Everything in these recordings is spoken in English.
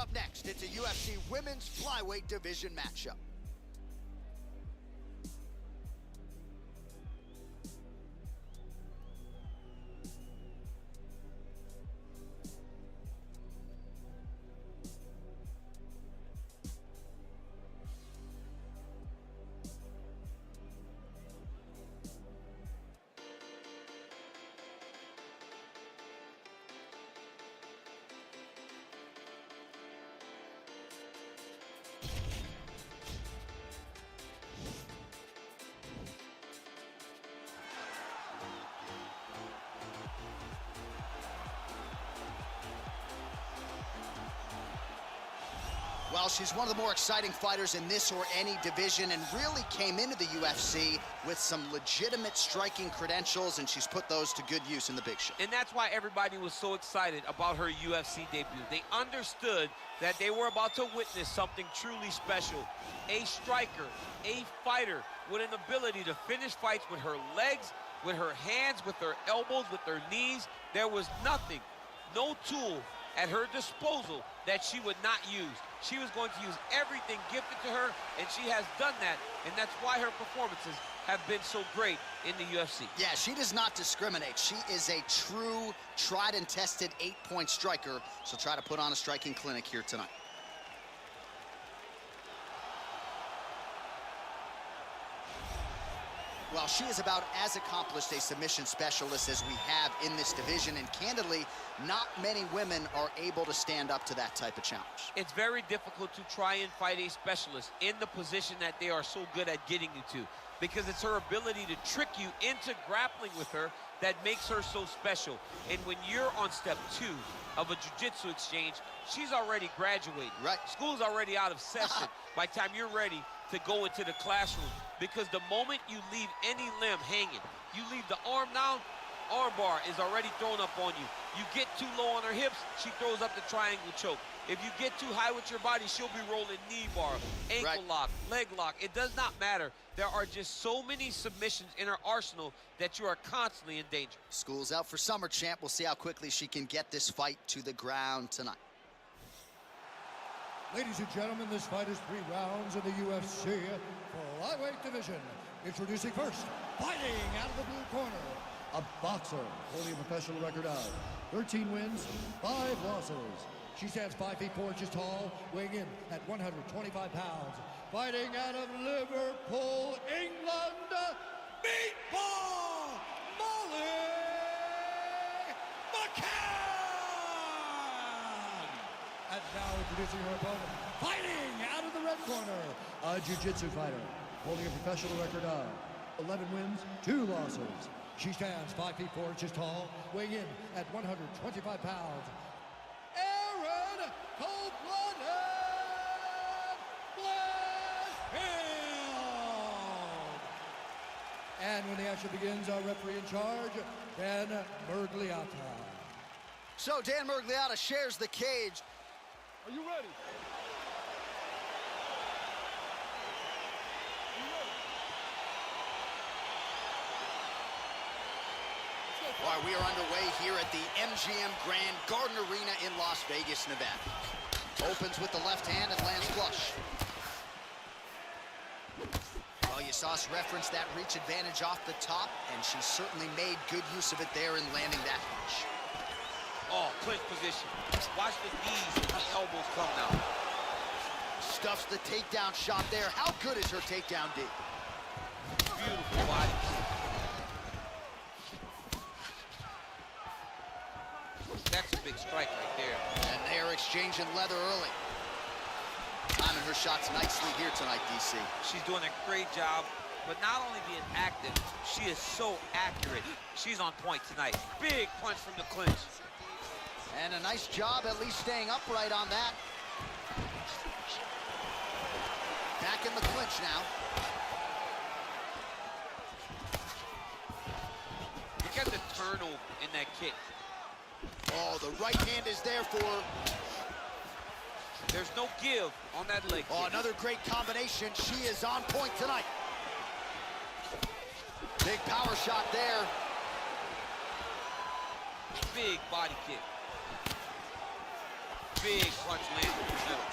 Up next, it's a UFC Women's Flyweight Division matchup. Well, she's one of the more exciting fighters in this or any division and really came into the UFC with some legitimate striking credentials, and she's put those to good use in the big show. And that's why everybody was so excited about her UFC debut. They understood that they were about to witness something truly special. A striker, a fighter with an ability to finish fights with her legs, with her hands, with her elbows, with her knees. There was nothing, no tool at her disposal that she would not use. She was going to use everything gifted to her, and she has done that, and that's why her performances have been so great in the UFC. Yeah, she does not discriminate. She is a true, tried and tested 8-point striker. She'll try to put on a striking clinic here tonight. Well, she is about as accomplished a submission specialist as we have in this division, and candidly, not many women are able to stand up to that type of challenge. It's very difficult to try and fight a specialist in the position that they are so good at getting you to, because it's her ability to trick you into grappling with her that makes her so special. And when you're on step 2 of a jiu-jitsu exchange, she's already graduated. Right. School's already out of session by the time you're ready to go into the classroom, because the moment you leave any limb hanging, you leave the arm down, arm bar is already thrown up on you. You get too low on her hips, she throws up the triangle choke. If you get too high with your body, she'll be rolling knee bar, ankle lock, leg lock. It does not matter. There are just so many submissions in her arsenal that you are constantly in danger. School's out for summer, champ. We'll see how quickly she can get this fight to the ground tonight. Ladies and gentlemen, this fight is 3 rounds in the UFC Flyweight Division. Introducing first, fighting out of the blue corner, a boxer holding a professional record of 13 wins, 5 losses. She stands 5 feet 4 inches tall, weighing in at 125 pounds. Fighting out of Liverpool, England, Meatball Molly McCann! And now introducing her opponent, fighting out of the red corner, a jiu-jitsu fighter, holding a professional record of 11 wins, 2 losses. She stands 5 feet 4 inches tall, weighing in at 125 pounds. Aaron Cold-Blooded Blackfield! And when the action begins, our referee in charge, Dan Mergliata. So Dan Mergliata shares the cage. Are you ready? All right, we are underway here at the MGM Grand Garden Arena in Las Vegas, Nevada. Opens with the left hand and lands flush. Well, you saw us reference that reach advantage off the top, and she certainly made good use of it there in landing that punch. Oh, clinch position. Watch the knees and the elbows come now. Stuffs the takedown shot there. How good is her takedown D? Beautiful body. That's a big strike right there. And they're exchanging leather early. Timing her shots nicely here tonight, DC. She's doing a great job, but not only being active, she is so accurate. She's on point tonight. Big punch from the clinch. And a nice job at least staying upright on that. Back in the clinch now. Look at the turnover in that kick. Oh, the right hand is there for her. There's no give on that leg kick. Oh, another great combination. She is on point tonight. Big power shot there. Big body kick. Big punch lands in the middle.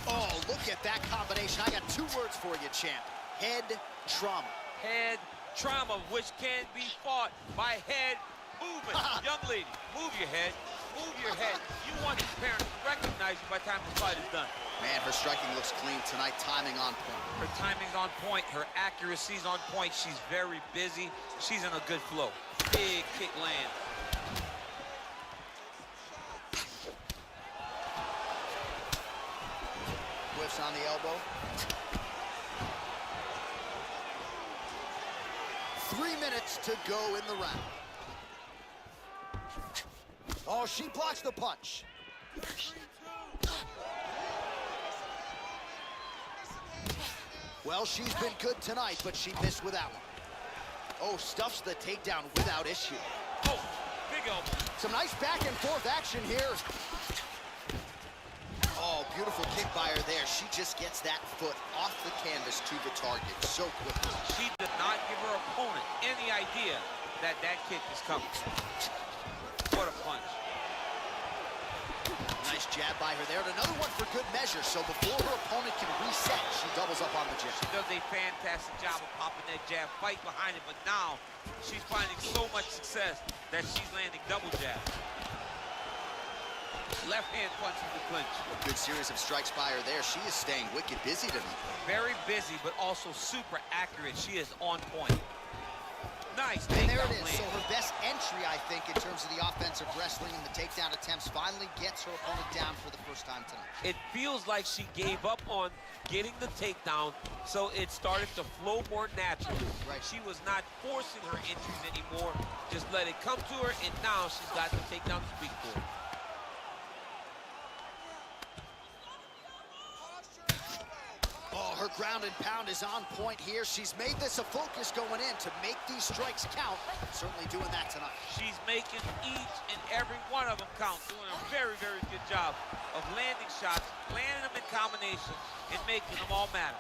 Oh, look at that combination. I got 2 words for you, champ. Head trauma. Head trauma, which can be fought by head movement. Young lady, move your head. Move your head. You want your parents to recognize you by the time this fight is done. Man, her striking looks clean tonight. Timing on point. Her timing's on point. Her accuracy's on point. She's very busy. She's in a good flow. Big kick lands. Whiffs on the elbow. 3 minutes to go in the round. Oh, she blocks the punch. Well, she's been good tonight, but she missed with that one. Oh, stuffs the takedown without issue. Oh, big elbow. Some nice back and forth action here. Oh, beautiful kick by her there. She just gets that foot off the canvas to the target so quickly. She did not give her opponent any idea that that kick is coming. What a punch. Nice jab by her there. And another one for good measure. So before her opponent can reset, she doubles up on the jab. She does a fantastic job of popping that jab, fight behind it, but now she's finding so much success that she's landing double jab. Left hand punch in the clinch. A good series of strikes by her there. She is staying wicked busy tonight. Very busy, but also super accurate. She is on point. Nice And there takedown it is. land. So her best entry, I think, in terms of the offensive wrestling and the takedown attempts, finally gets her opponent down for the first time tonight. It feels like she gave up on getting the takedown, so it started to flow more naturally. Right. She was not forcing her entries anymore. Just let it come to her, and now she's got the takedown to speak for. Oh, her ground and pound is on point here. She's made this a focus going in to make these strikes count. Certainly doing that tonight. She's making each and every one of them count, doing a very, very good job of landing shots, landing them in combination, and making them all matter.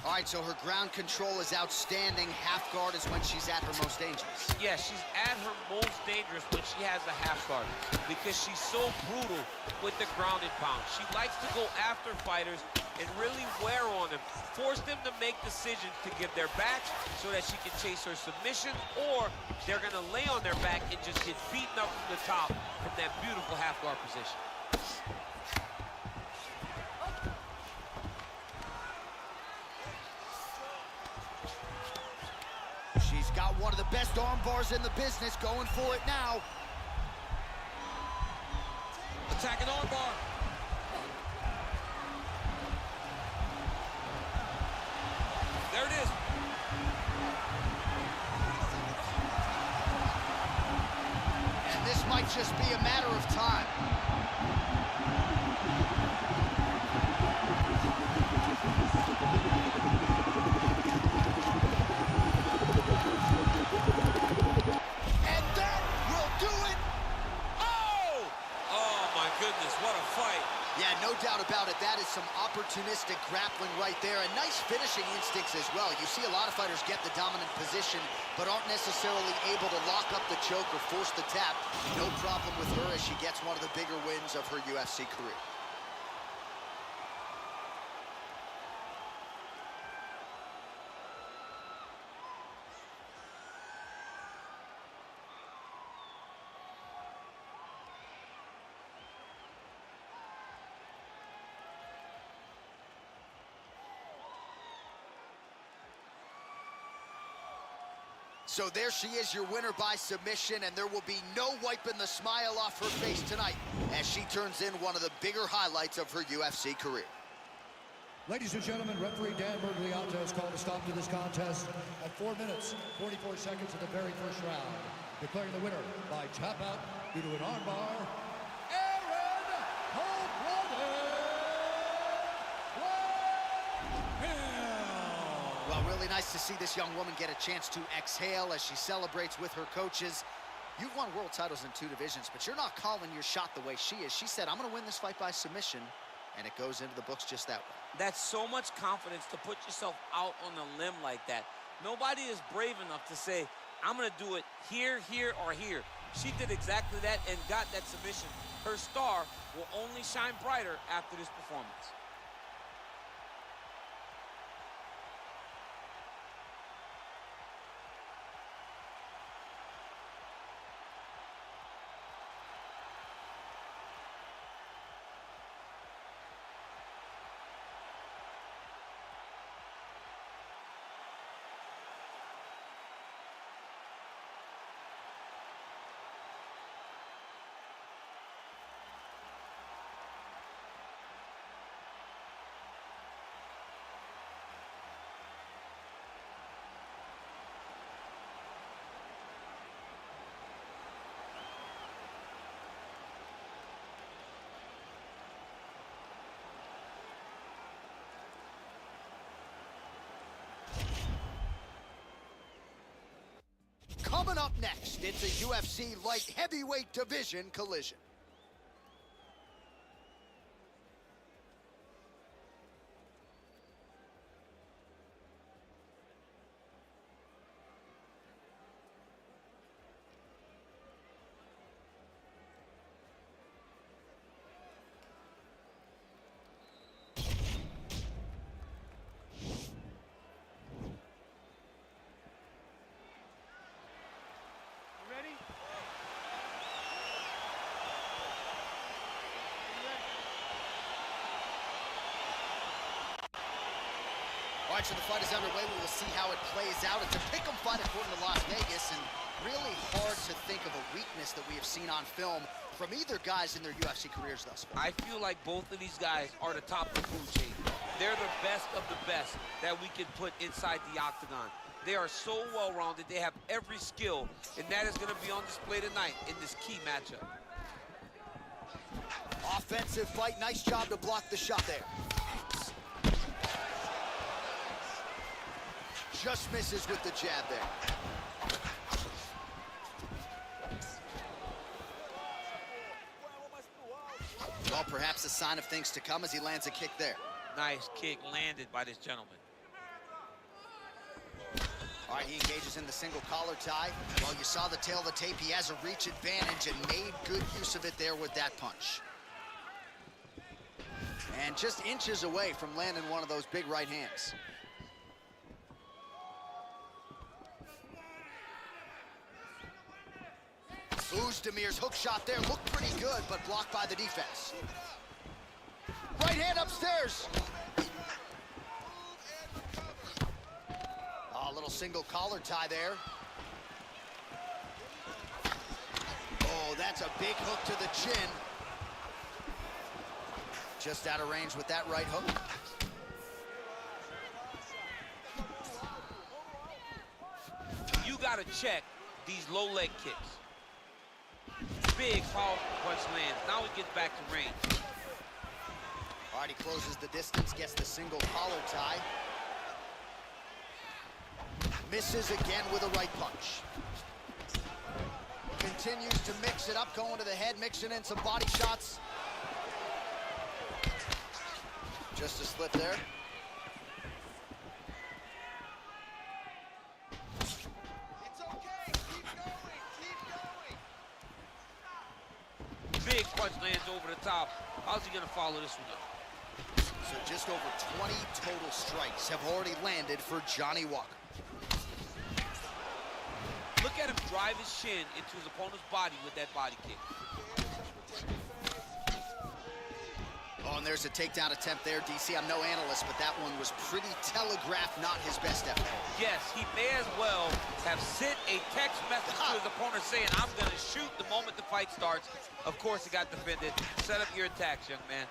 All right, so her ground control is outstanding. Half guard is when she's at her most dangerous. Yeah, she's at her most dangerous when she has a half guard because she's so brutal with the ground and pound. She likes to go after fighters and really wear on them, force them to make decisions to give their back so that she can chase her submission, or they're going to lay on their back and just get beaten up from the top from that beautiful half guard position. She's got one of the best arm bars in the business, going for it now. Attacking arm bar. There it is. And this might just be a matter of time. And that will do it. Oh my goodness, what a fight. Yeah, no doubt about it. That is some opportunistic grappling right there, and nice finishing instincts as well. You see a lot of fighters get the dominant position, but aren't necessarily able to lock up the choke or force the tap. No problem with her as she gets one of the bigger wins of her UFC career. So there she is, your winner by submission, and there will be no wiping the smile off her face tonight as she turns in one of the bigger highlights of her UFC career. Ladies and gentlemen, referee Dan Bergliato has called a stop to this contest at 4 minutes, 44 seconds of the very first round, declaring the winner by tap out due to an armbar, Well, really nice to see this young woman get a chance to exhale as she celebrates with her coaches. You've won world titles in 2 divisions, but you're not calling your shot the way she is. She said, I'm going to win this fight by submission, and it goes into the books just that way. That's so much confidence to put yourself out on a limb like that. Nobody is brave enough to say, I'm going to do it here, here, or here. She did exactly that and got that submission. Her star will only shine brighter after this performance. Coming up next, it's a UFC light heavyweight division collision. All right, so the fight is underway. We will see how it plays out. It's a pick'em fight according to Las Vegas, and really hard to think of a weakness that we have seen on film from either guys in their UFC careers thus far. I feel like both of these guys are the top of the food chain. They're the best of the best that we can put inside the octagon. They are so well-rounded. They have every skill, and that is going to be on display tonight in this key matchup. Offensive fight. Nice job to block the shot there. Just misses with the jab there. Well, perhaps a sign of things to come as he lands a kick there. Nice kick landed by this gentleman. All right, he engages in the single collar tie. Well, you saw the tail of the tape. He has a reach advantage and made good use of it there with that punch. And just inches away from landing one of those big right hands. Uzdemir's hook shot there looked pretty good, but blocked by the defense. Right hand upstairs. Oh, a little single collar tie there. Oh, that's a big hook to the chin. Just out of range with that right hook. You got to check these low leg kicks. Big, powerful punch lands. Now he gets back to range. All right, he closes the distance, gets the single collar tie. Misses again with a right punch. Continues to mix it up, going to the head, mixing in some body shots. Just a slip there. Big punch lands over the top. How's he gonna follow this one up? So just over 20 total strikes have already landed for Johnny Walker. Look at him drive his shin into his opponent's body with that body kick. Oh, and there's a takedown attempt there, DC. I'm no analyst, but that one was pretty telegraphed, not his best effort. Yes, he may as well have sent a text message to his opponent saying, I'm going to shoot the moment the fight starts. Of course, he got defended. Set up your attacks, young man.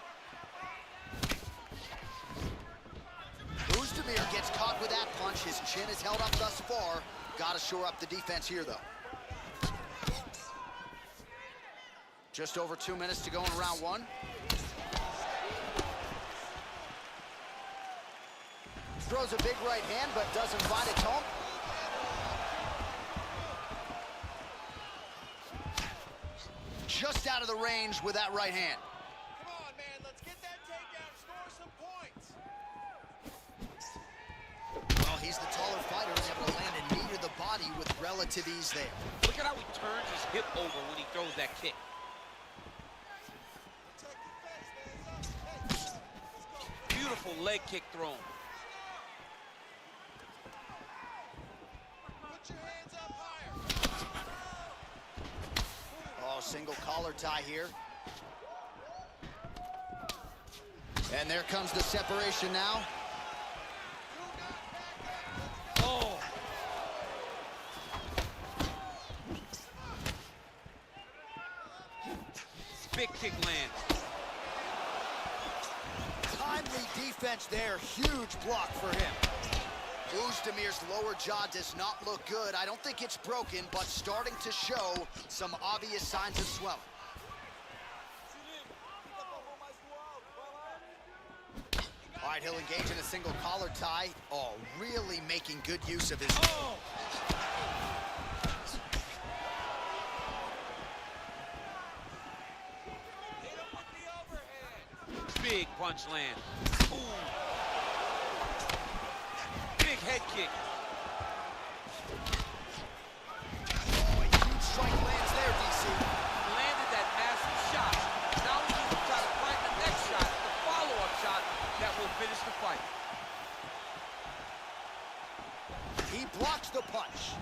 Uzdemir gets caught with that punch. His chin is held up thus far. Got to shore up the defense here, though. Just over 2 minutes to go in round one. Throws a big right hand, but doesn't find its home. Just out of the range with that right hand. Come on, man, let's get that takedown, score some points. Well, he's the taller fighter, able to land a knee to the body. body with relative ease there. Look at how he turns his hip over when he throws that kick. Beautiful leg kick thrown. Put your hands up higher. Oh, single collar tie here. And there comes the separation now. Oh. Big kick lands. Timely defense there. Huge block for him. Oozdemir's lower jaw does not look good. I don't think it's broken, but starting to show some obvious signs of swelling. All right, he'll engage in a single collar tie. Oh, really making good use of his... Oh! Hit him with the overhead. Big punch land. Ooh. Big head kick. Oh, a huge strike lands there, DC. Landed that massive shot. Now he needs to try to find the next shot, the follow-up shot that will finish the fight. He blocks the punch.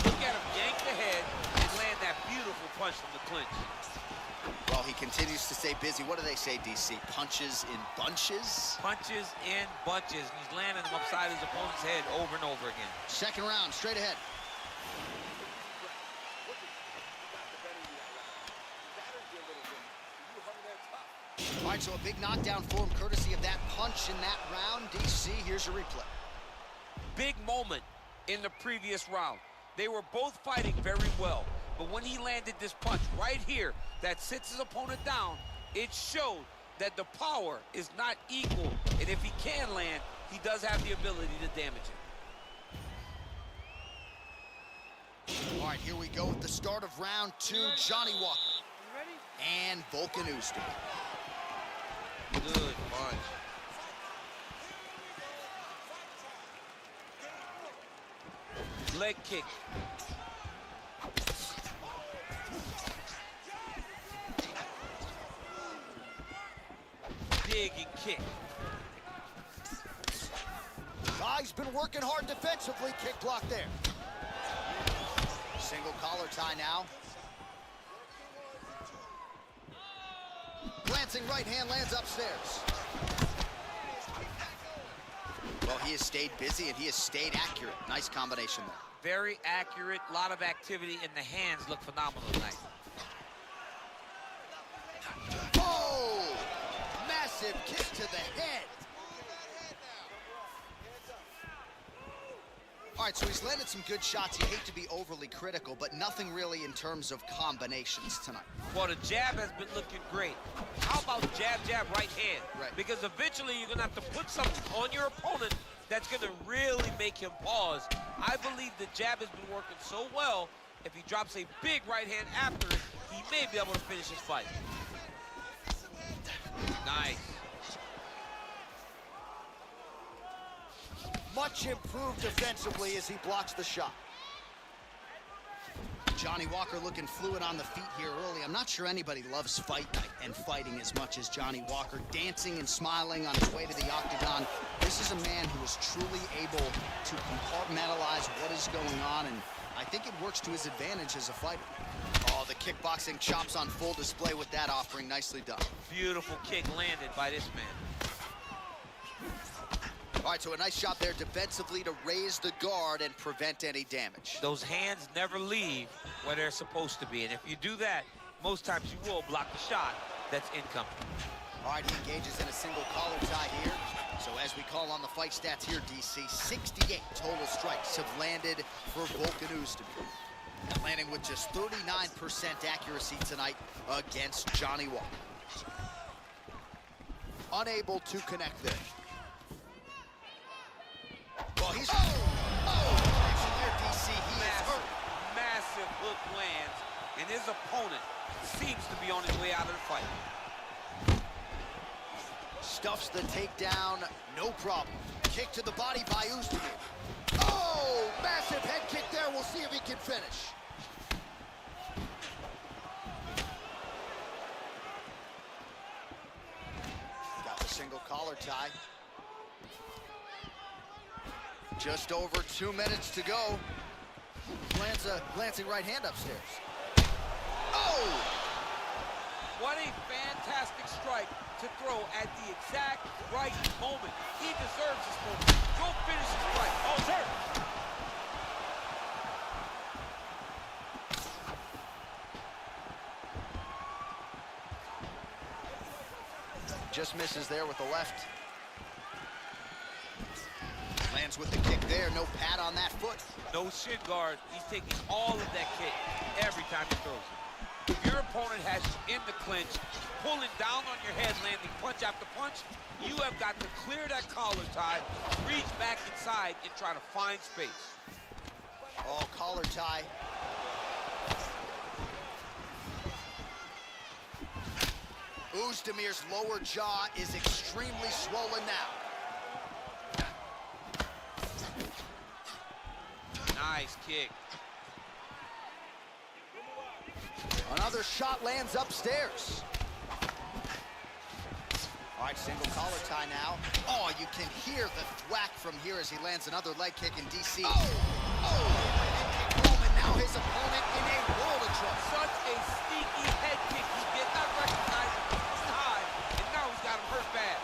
Look at him yank the head and land that beautiful punch from the clinch. Well, he continues to stay busy. What do they say, DC? Punches in bunches? Punches in bunches. He's landing them upside his opponent's head over and over again. Second round, straight ahead. All right, so a big knockdown for him, courtesy of that punch in that round. DC, here's a replay. Big moment in the previous round. They were both fighting very well, but when he landed this punch right here that sits his opponent down, it showed that the power is not equal, and if he can land, he does have the ability to damage it. All right, here we go with the start of round two. Johnny Walker and Volkan Oezdemir. Good punch. Leg kick. Dig and kick. He's been working hard defensively. Kick block there. Single collar tie now. Glancing right hand lands upstairs. Well, he has stayed busy and he has stayed accurate. Nice combination there. Very accurate, a lot of activity, and the hands look phenomenal tonight. Oh! Massive kick to the head. All right, so he's landed some good shots. You hate to be overly critical, but nothing really in terms of combinations tonight. Well, the jab has been looking great. How about jab, jab, right hand? Right. Because eventually you're going to have to put something on your opponent that's going to really make him pause. I believe the jab has been working so well, if he drops a big right hand after it, he may be able to finish his fight. Nice. Much improved defensively as he blocks the shot. Johnny Walker looking fluid on the feet here early. I'm not sure anybody loves fight night and fighting as much as Johnny Walker, dancing and smiling on his way to the octagon. This is a man who is truly able to compartmentalize what is going on, and I think it works to his advantage as a fighter. Oh, the kickboxing chops on full display with that offering. Nicely done. Beautiful kick landed by this man. All right, so a nice shot there defensively to raise the guard and prevent any damage. Those hands never leave where they're supposed to be, and if you do that, most times you will block the shot that's incoming. All right, he engages in a single collar tie here. So as we call on the fight stats here, DC, 68 total strikes have landed for Volkan Oezdemir. And landing with just 39% accuracy tonight against Johnny Walker. Unable to connect there. Well, he's... Connection there, DC. He is hurt. Massive hook lands, and his opponent seems to be on his way out of the fight. Stuffs the takedown, no problem. Kick to the body by Oezdemir. Oh! Oh, massive head kick there. We'll see if he can finish. Got the single collar tie. Just over 2 minutes to go. Lands a glancing right hand upstairs. Oh! What a fantastic strike to throw at the exact right moment. He deserves this moment. Go finish the strike. Oh, sir. Just misses there with the left. Lands with the kick there. No pad on that foot. No shin guard. He's taking all of that kick every time he throws it. If your opponent has you in the clinch, pulling down on your head, landing punch after punch, you have got to clear that collar tie, reach back inside, and try to find space. Oh, collar tie. Uzdemir's lower jaw is extremely swollen now. Nice kick. Another shot lands upstairs. All right, single collar tie now. Oh, you can hear the thwack from here as he lands another leg kick in DC. Oh! Roman now his opponent in a world of trouble. Such a sneaky head kick. He did not recognize it was high, and now he's got him hurt bad.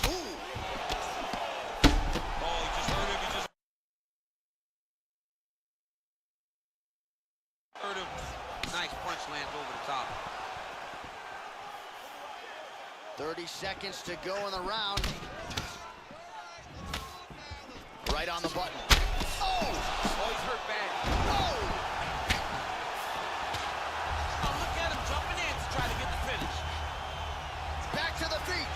Ooh! Oh, he just hurt him. He just hurt him. Nice punch lands over the top. 30 seconds to go in the round. Right on the button. Oh! Oh, he's hurt bad. Oh! Oh, look at him jumping in to try to get the finish. Back to the feet.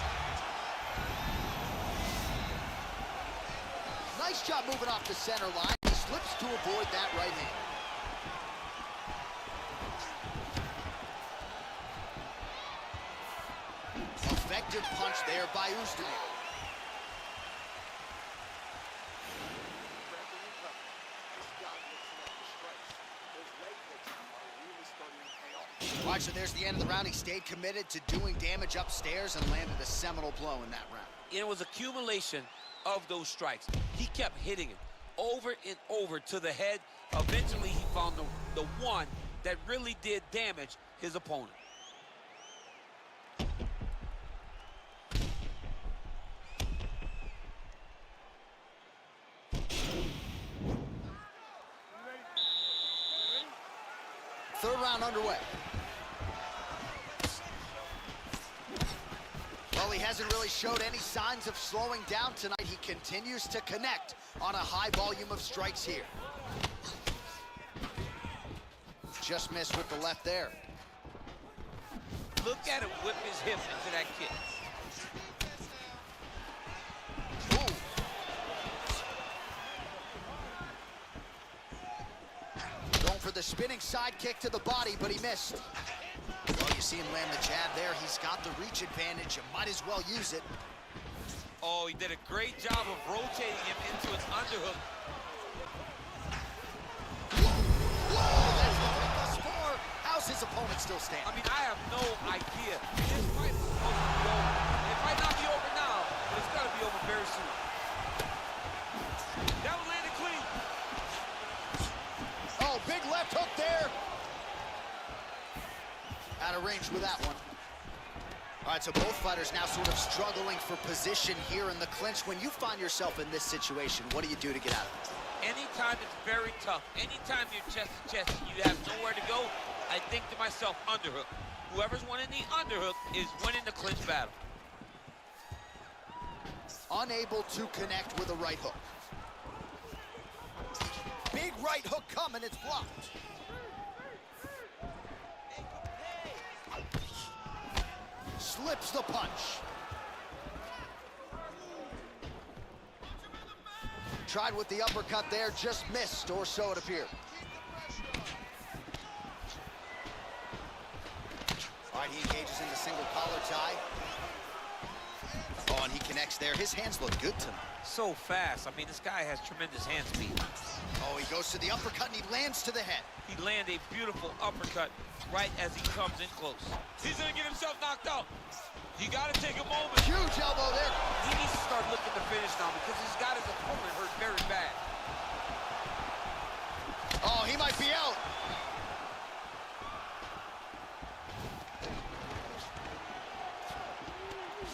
Nice job moving off the center line. He slips to avoid that right hand. Effective punch there by Uzdemir. All right, so there's the end of the round. He stayed committed to doing damage upstairs and landed a seminal blow in that round. It was accumulation of those strikes. He kept hitting it over and over to the head. Eventually, he found the one that really did damage his opponent. Third round underway. Well, he hasn't really showed any signs of slowing down tonight. He continues to connect on a high volume of strikes here. Just missed with the left there. Look at him whip his hip into that kick. Ooh. Going for the spinning side kick to the body, but he missed. Well, you see him land the jab there. He's got the reach advantage. You might as well use it. Oh, he did a great job of rotating him into his underhook. Whoa, that's the hit thus far. How's his opponent still standing? I mean, I have no idea. This fight is supposed to be over. It might not be over now, but it's got to be over very soon. That one landed clean. Oh, big left hook there. Out of range with that one. All right, so both fighters now sort of struggling for position here in the clinch. When you find yourself in this situation, what do you do to get out of it? Anytime it's very tough, anytime you're chest to chest, you have nowhere to go, I think to myself, underhook. Whoever's winning the underhook is winning the clinch battle. Unable to connect with a right hook. Big right hook coming, it's blocked. Slips the punch. Tried with the uppercut there, just missed, or so it appeared. All right, he engages in the single collar tie. Oh, and he connects there. His hands look good tonight. So fast. I mean, this guy has tremendous hand speed. Oh, he goes to the uppercut and he lands to the head. He landed a beautiful uppercut right as he comes in close. He's gonna get himself knocked out. You gotta take a moment. Huge elbow there. He needs to start looking to finish now because he's got his opponent hurt very bad. Oh, he might be out.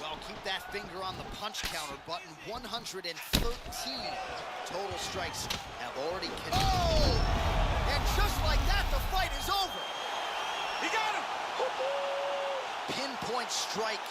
Well, keep that finger on the punch counter button. 113 total strikes have already connected. Oh! And just like that, the fight is over. He got him! Pinpoint strike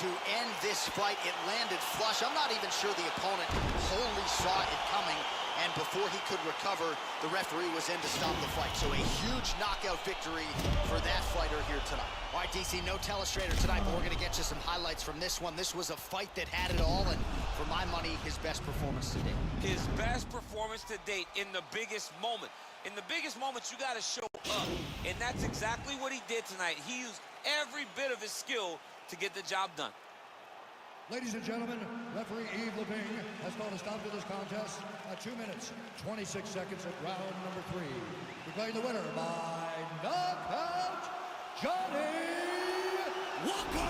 to end this fight. It landed flush. I'm not even sure the opponent wholly saw it coming. And before he could recover, the referee was in to stop the fight. So a huge knockout victory for that fighter here tonight. All right, DC, no telestrator tonight, but we're going to get you some highlights from this one. This was a fight that had it all, and for my money, his best performance to date. His best performance to date in the biggest moment. In the biggest moments, you got to show up, and that's exactly what he did tonight. He used every bit of his skill to get the job done. Ladies and gentlemen, referee Yves Levine has called a stop to this contest at 2 minutes, 26 seconds of round number 3. Declaring the winner by knockout, Johnny Walker!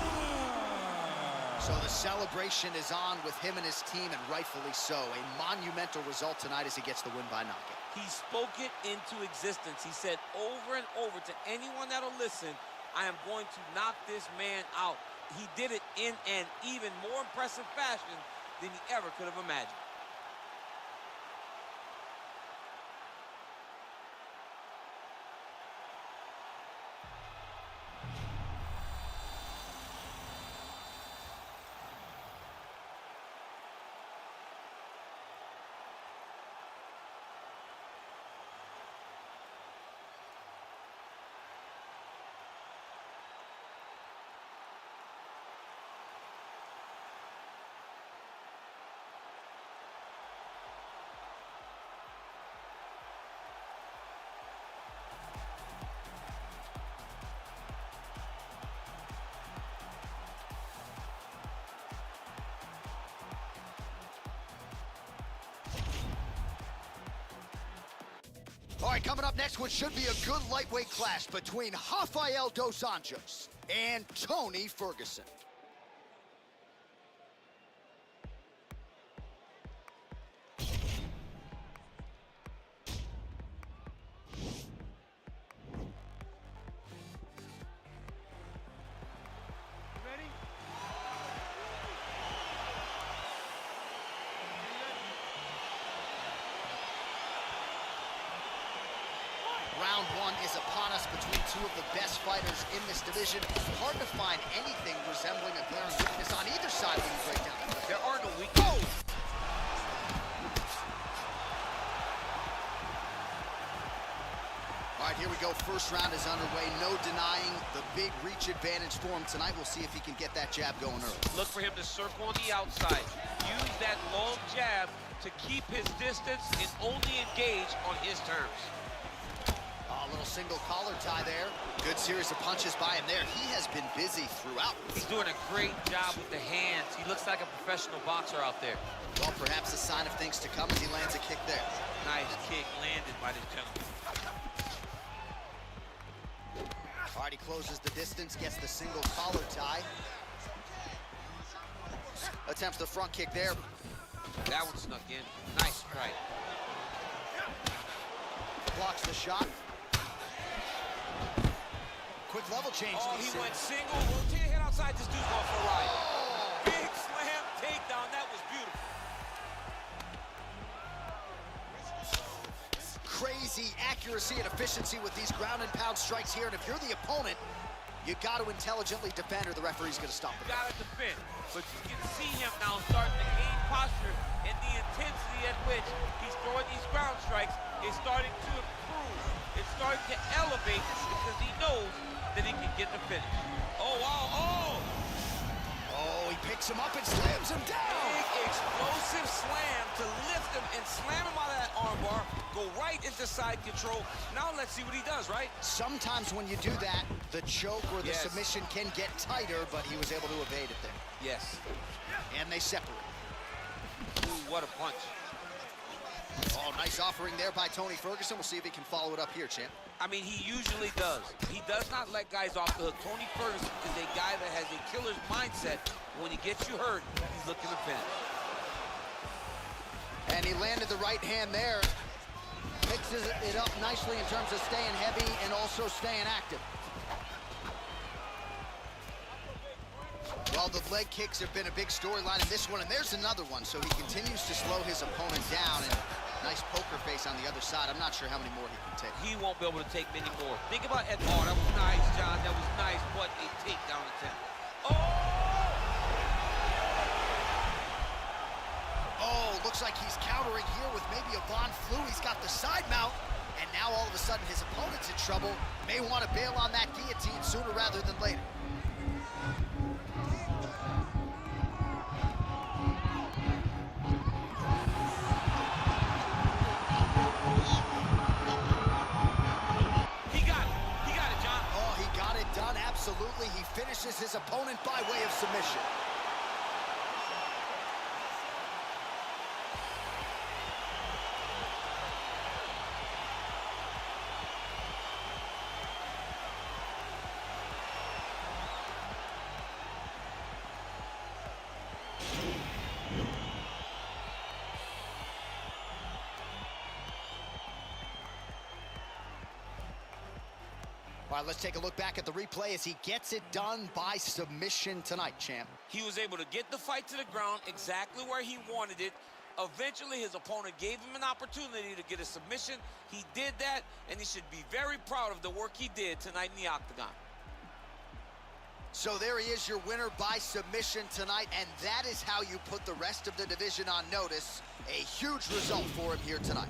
So the celebration is on with him and his team, and rightfully so. A monumental result tonight as he gets the win by knockout. He spoke it into existence. He said over and over to anyone that'll listen, I am going to knock this man out. He did it in an even more impressive fashion than he ever could have imagined. All right, coming up next, what should be a good lightweight clash between Rafael dos Anjos and Tony Ferguson. Round one is upon us between two of the best fighters in this division. Hard to find anything resembling a glaring weakness on either side when you break down. There are no weaknesses. All right, here we go. First round is underway. No denying the big reach advantage for him tonight. We'll see if he can get that jab going early. Look for him to circle on the outside. Use that long jab to keep his distance and only engage on his terms. A little single collar tie there. Good series of punches by him there. He has been busy throughout. He's doing a great job with the hands. He looks like a professional boxer out there. Well, perhaps a sign of things to come as he lands a kick there. Nice kick landed by this gentleman. All right, he closes the distance, gets the single collar tie. Attempts the front kick there. That one snuck in. Nice strike. Blocks the shot. Quick level change. Oh, he went single. Rotate your head outside. This dude's going for a ride. Oh. Big slam takedown. That was beautiful. Crazy accuracy and efficiency with these ground and pound strikes here. And if you're the opponent, you got to intelligently defend or the referee's going to stop it. You got to defend. But you can see him now starting to gain posture, and the intensity at which he's throwing these ground strikes is starting to improve. It's starting to elevate because he knows that he can get the finish. Oh, wow, oh! Oh, he picks him up and slams him down. Big explosive slam to lift him and slam him out of that armbar, go right into side control. Now let's see what he does, right? Sometimes when you do that, the choke or the Yes. submission can get tighter, but he was able to evade it there. Yes. And they separate. Ooh, what a punch. Oh, nice offering there by Tony Ferguson. We'll see if he can follow it up here, champ. I mean, he usually does. He does not let guys off the hook. Tony Ferguson is a guy that has a killer's mindset. When he gets you hurt, he's looking to finish. And he landed the right hand there. Mixes it up nicely in terms of staying heavy and also staying active. Well, the leg kicks have been a big storyline in this one, and there's another one. So he continues to slow his opponent down, and nice poker face on the other side. I'm not sure how many more he can take. He won't be able to take many more. Think about Ed. Oh, that was nice, John. That was nice. What a takedown attempt. Oh, looks like he's countering here with maybe a Von Flue. He's got the side mount, and now all of a sudden his opponent's in trouble. May want to bail on that guillotine sooner rather than later. He got it, John. Oh, he got it done, absolutely. He finishes his opponent by way of submission. All right, let's take a look back at the replay as he gets it done by submission tonight, champ. He was able to get the fight to the ground exactly where he wanted it. Eventually, his opponent gave him an opportunity to get a submission. He did that, and he should be very proud of the work he did tonight in the octagon. So there he is, your winner by submission tonight, and that is how you put the rest of the division on notice. A huge result for him here tonight.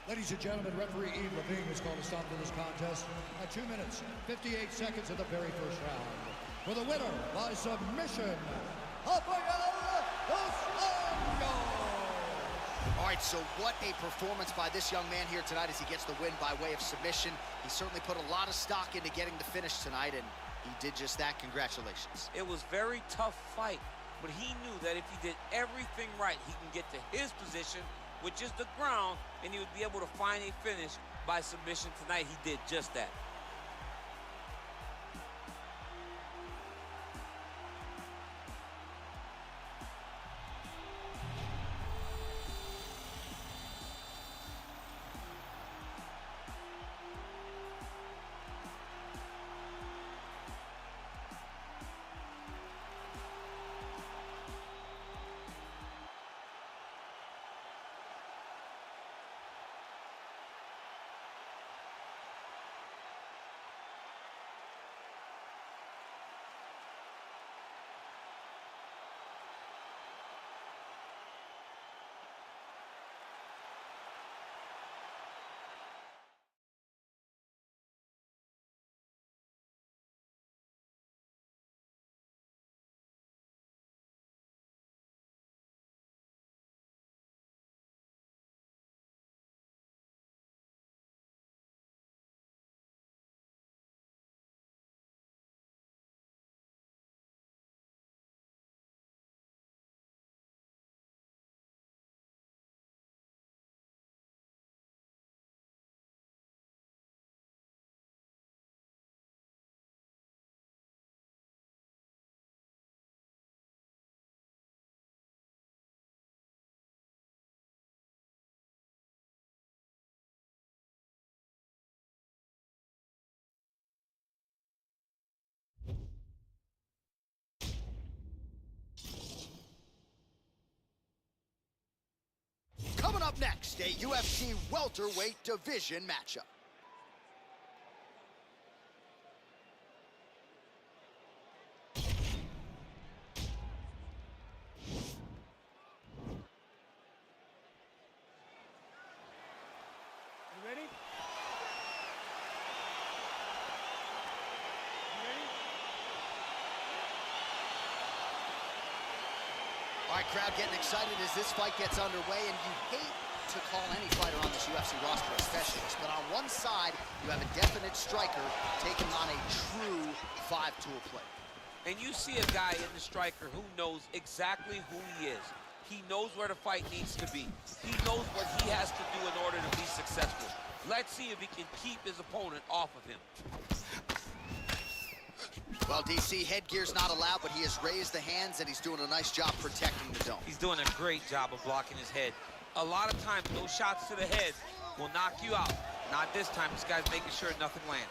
Ladies and gentlemen, referee Yves Levine has called a stop to this contest at 2 minutes, 58 seconds of the very first round. For the winner by submission, Oliveira. All right, so what a performance by this young man here tonight as he gets the win by way of submission. He certainly put a lot of stock into getting the finish tonight, and he did just that. Congratulations. It was a very tough fight, but he knew that if he did everything right, he can get to his position, which is the ground, and he would be able to find a finish by submission tonight. He did just that. Coming up next, a UFC welterweight division matchup. You ready? All All right, crowd getting excited as this fight gets underway, and you hate to call any fighter on this UFC roster a specialist, but on one side, you have a definite striker taking on a true five-tool player. And you see a guy in the striker who knows exactly who he is. He knows where the fight needs to be. He knows what he has to do in order to be successful. Let's see if he can keep his opponent off of him. Well, DC, headgear's not allowed, but he has raised the hands, and he's doing a nice job protecting the dome. He's doing a great job of blocking his head. A lot of times, those shots to the head will knock you out. Not this time. This guy's making sure nothing lands.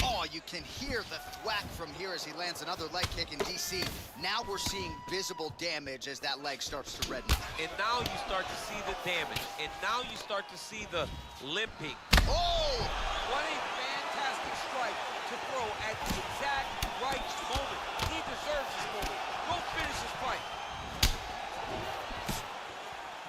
Oh, you can hear the thwack from here as he lands another leg kick in DC. Now we're seeing visible damage as that leg starts to redden. And now you start to see the damage. And now you start to see the limping. Oh! What a fantastic strike to throw at the exact right moment. He deserves this moment. Go finish this fight.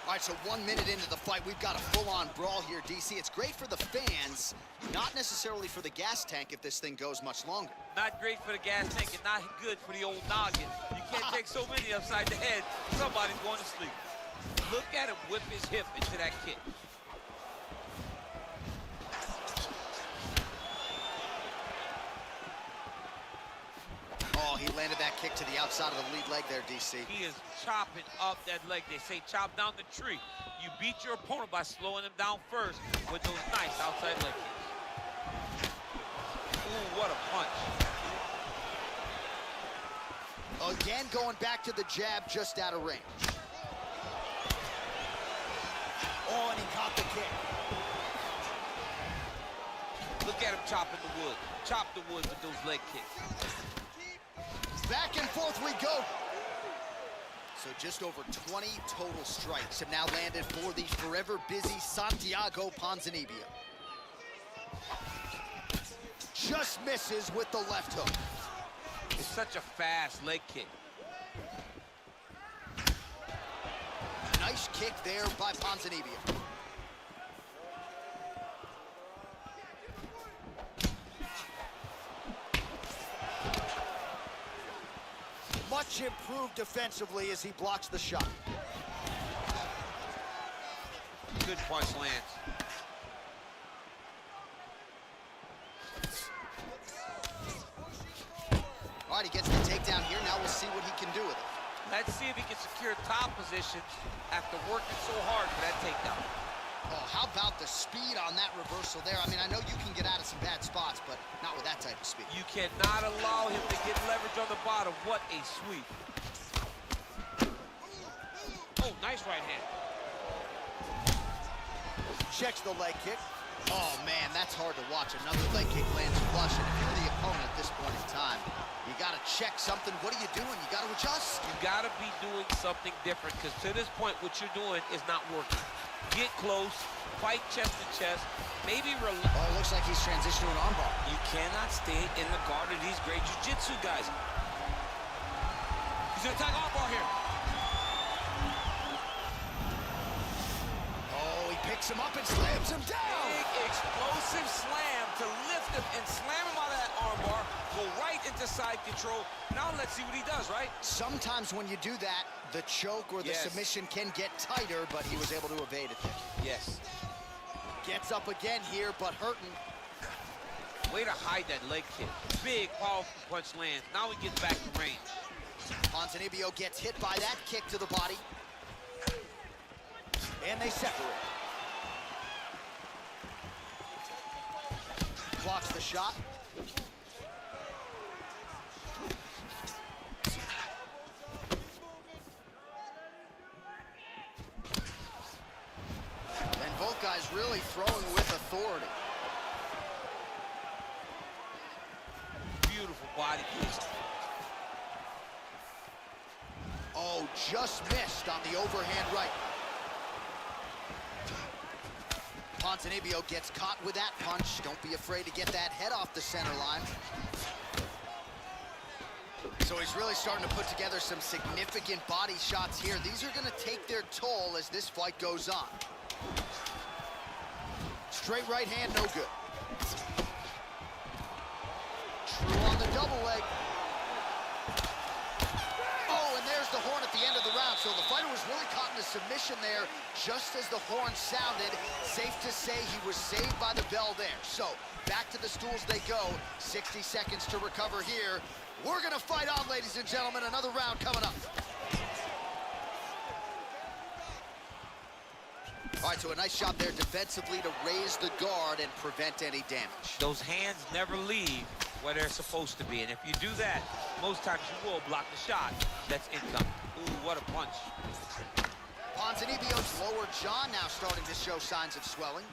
All right, so 1 minute into the fight, we've got a full-on brawl here, DC. It's great for the fans, not necessarily for the gas tank if this thing goes much longer. Not great for the gas tank and not good for the old noggin. You can't take so many upside the head. Somebody's going to sleep. Look at him whip his hip into that kick. Oh, he landed that kick to the outside of the lead leg there, DC. He is chopping up that leg. They say chop down the tree. You beat your opponent by slowing him down first with those nice outside leg kicks. Ooh, what a punch. Again, going back to the jab just out of range. Oh, and he caught the kick. Look at him chopping the wood. Chop the wood with those leg kicks. Back and forth we go. So just over 20 total strikes have now landed for the forever busy Santiago Ponzinibbio. Just misses with the left hook. It's such a fast leg kick. Nice kick there by Ponzinibbio. Much improved defensively as he blocks the shot. Good punch lands. All right, he gets the takedown here. Now we'll see what he can do with it. Let's see if he can secure top position after working so hard for that takedown. Oh, how about the speed on that reversal there? I mean, I know you can get out of some bad spots, but not with that type of speed. You cannot allow him to get leverage on the bottom. What a sweep. Oh, nice right hand. Checks the leg kick. Oh, man, that's hard to watch. Another leg kick lands flush, and if you're the opponent at this point in time, you got to check something. What are you doing? You got to adjust. You got to be doing something different, because to this point, what you're doing is not working. Get close, fight chest to chest, maybe Oh, it looks like he's transitioned to an armbar. You cannot stay in the guard of these great jiu-jitsu guys. He's gonna attack armbar here. Oh, he picks him up and slams him down. Big explosive slam to lift him and slam him out of that armbar, go right into side control. Now let's see what he does, right? Sometimes when you do that, the choke or the submission can get tighter, but he was able to evade it there. Yes. Gets up again here, but hurting. Way to hide that leg kick. Big, powerful punch lands. Now he gets back to range. Ponzinibbio gets hit by that kick to the body. And they separate. Blocks the shot. And both guys really throwing with authority. Beautiful body kick. Oh, just missed on the overhand right. Ponzinibbio gets caught with that punch. Don't be afraid to get that head off the center line. So he's really starting to put together some significant body shots here. These are going to take their toll as this fight goes on. Straight right hand, no good. True on the double leg. so the fighter was really caught in a submission there just as the horn sounded. Safe to say he was saved by the bell there. So, back to the stools they go. 60 seconds to recover here. We're gonna fight on, ladies and gentlemen. Another round coming up. All right, so a nice job there defensively to raise the guard and prevent any damage. Those hands never leave where they're supposed to be, and if you do that, most times you will block the shot that's incoming. Ooh, what a punch. Ponzinibbio's lower jaw now starting to show signs of swelling.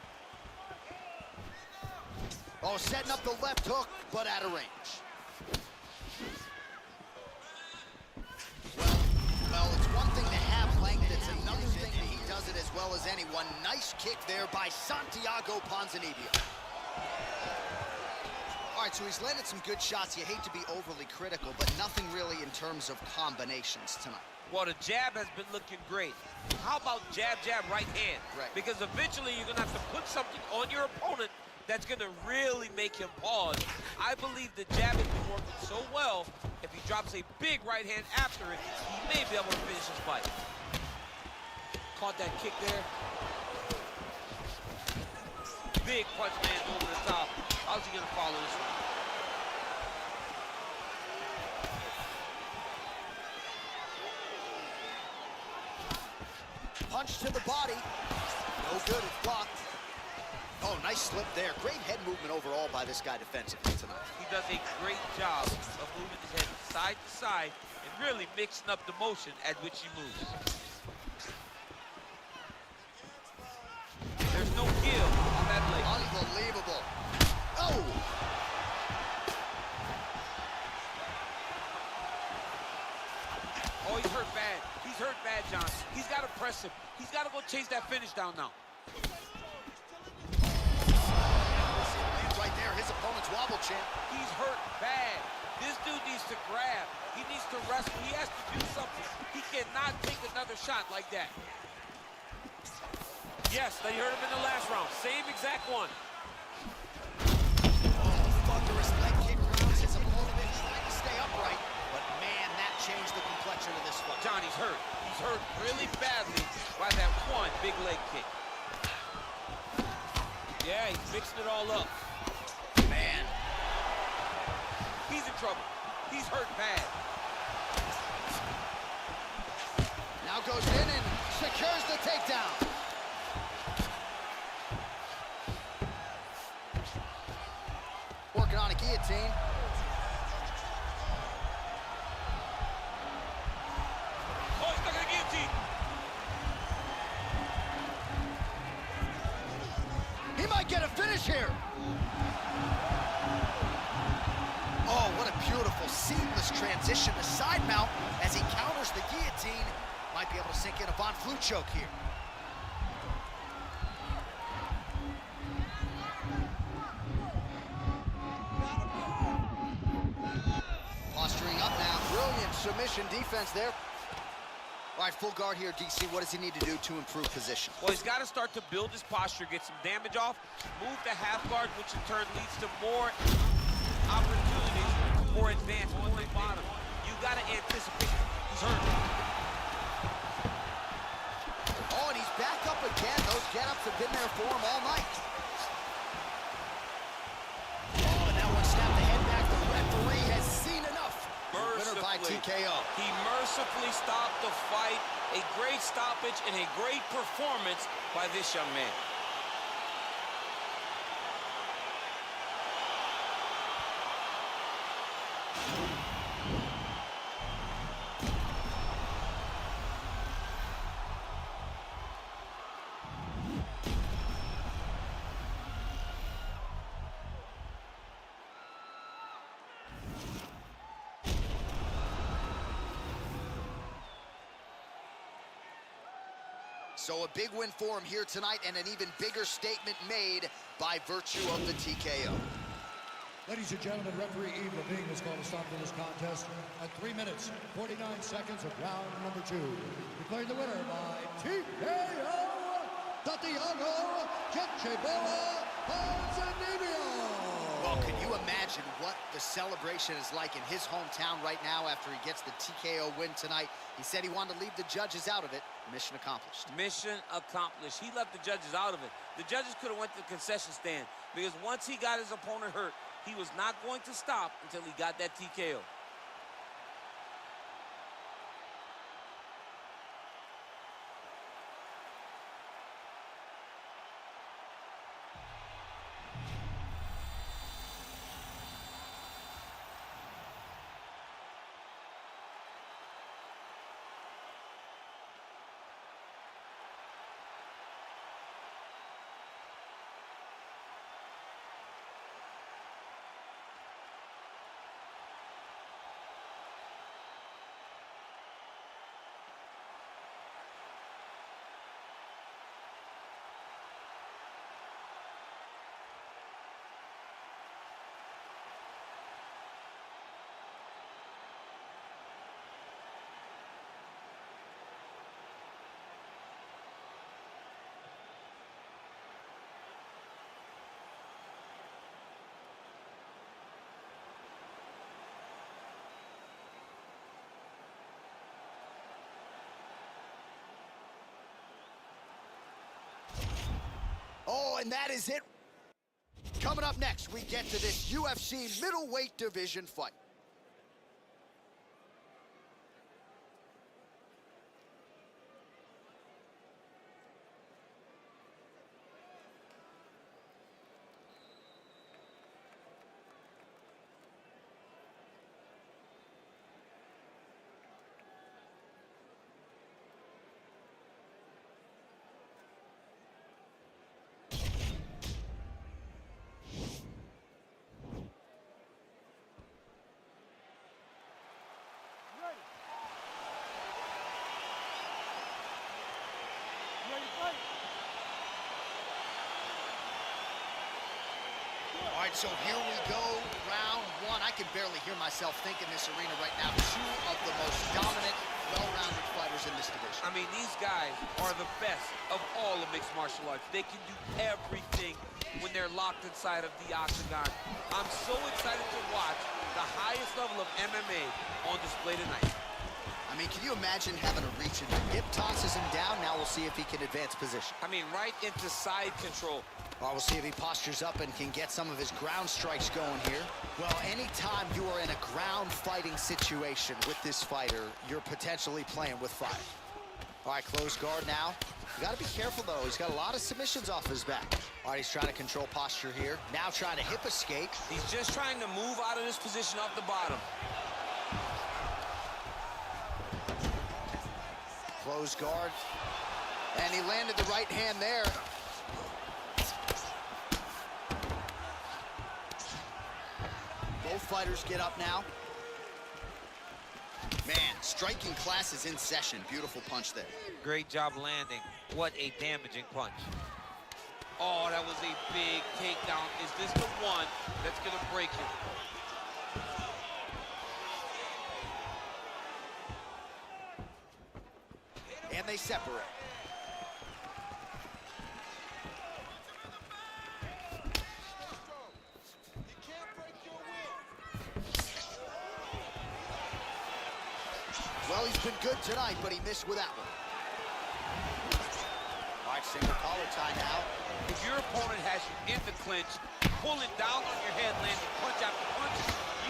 Oh, setting up the left hook, but out of range. Well, it's one thing to have length, it's another thing that he does it as well as anyone. Nice kick there by Santiago Ponzinibbio. All right, so he's landed some good shots. You hate to be overly critical, but nothing really in terms of combinations tonight. Well, the jab has been looking great. How about jab, jab, right hand? Right. Because eventually you're going to have to put something on your opponent that's going to really make him pause. I believe the jab has been working so well, if he drops a big right hand after it, he may be able to finish his fight. Caught that kick there. Big punch lands over the top. How's he going to follow this one? Punch to the body. No good, it's blocked. Oh, nice slip there. Great head movement overall by this guy defensively tonight. He does a great job of moving his head side to side and really mixing up the motion at which he moves. There's no give on that leg. Unbelievable. Oh! Oh, he's hurt bad. He's hurt bad, John. He's got to press him. He's got to go chase that finish down now. Right there, his opponent's wobble champ. He's hurt bad. This dude needs to grab. He needs to wrestle. He has to do something. He cannot take another shot like that. Yes, they hurt him in the last round. Same exact one. Thunderous leg kick grounds his opponent in, trying to stay upright. But man, that changed the complexion of this fight. Johnny's hurt. He's hurt really badly by that one big leg kick. Yeah, he's mixing it all up. Man. He's in trouble. He's hurt bad. Now goes in and secures the takedown. Working on a guillotine. Oh, he's stuck in the guillotine. He might get a finish here. Oh, what a beautiful, seamless transition to side mount as he counters the guillotine. Might be able to sink in a Von Flue choke here. Posturing up now. Brilliant submission defense there. All right, full guard here, DC. What does he need to do to improve position? Well, he's got to start to build his posture, get some damage off, move to half guard, which in turn leads to more opportunities for advancement on the bottom. You got to anticipate. He's hurt. Oh, and he's back up again. Those get-ups have been there for him all night. Oh, and that one snapped the head back. The referee has seen enough. Winner by TKO. He mercifully stopped the fight. A great stoppage and a great performance by this young man. So a big win for him here tonight, and an even bigger statement made by virtue of the TKO. Ladies and gentlemen, referee Yves Levine has called a stop to this contest at 3 minutes, 49 seconds of round number 2. Declaring the winner by TKO, Santiago Ponzinibbio. Well, can you imagine what the celebration is like in his hometown right now after he gets the TKO win tonight? He said he wanted to leave the judges out of it. Mission accomplished. Mission accomplished. He left the judges out of it. The judges could have went to the concession stand because once he got his opponent hurt, he was not going to stop until he got that TKO. Oh, and that is it. Coming up next, we get to this UFC middleweight division fight. All right, so here we go, round one. I can barely hear myself think in this arena right now. Two of the most dominant, well-rounded fighters in this division. I mean, these guys are the best of all of mixed martial arts. They can do everything when they're locked inside of the octagon. I'm so excited to watch the highest level of MMA on display tonight. I mean, can you imagine having a reach and hip tosses him down? Now we'll see if he can advance position. I mean, right into side control. Well, we'll see if he postures up and can get some of his ground strikes going here. Well, anytime you are in a ground fighting situation with this fighter, you're potentially playing with fire. All right, close guard now. You got to be careful, though. He's got a lot of submissions off his back. All right, he's trying to control posture here. Now trying to hip escape. He's just trying to move out of this position off the bottom. Close guard. And he landed the right hand there. Both fighters get up now. Man, striking class is in session. Beautiful punch there. Great job landing. What a damaging punch. Oh, that was a big takedown. Is this the one that's gonna break him? And they separate. Well, he's been good tonight, but he missed with that one. All right, single collar tie now. If your opponent has you in the clinch, pulling down on your head, landing punch after punch,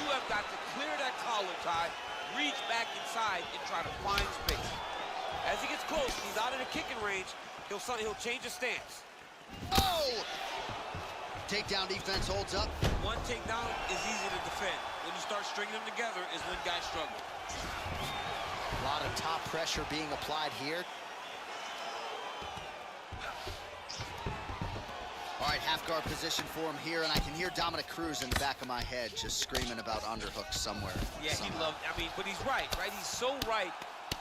you have got to clear that collar tie, reach back inside, and try to find space. As he gets close, he's out of the kicking range, he'll change his stance. Oh! Takedown defense holds up. One takedown is easy to defend. When you start stringing them together is when guys struggle. A lot of top pressure being applied here. All right, half guard position for him here, and I can hear Dominic Cruz in the back of my head just screaming about underhooks somewhere. Yeah, somehow. he loved, I mean, but he's right? He's so right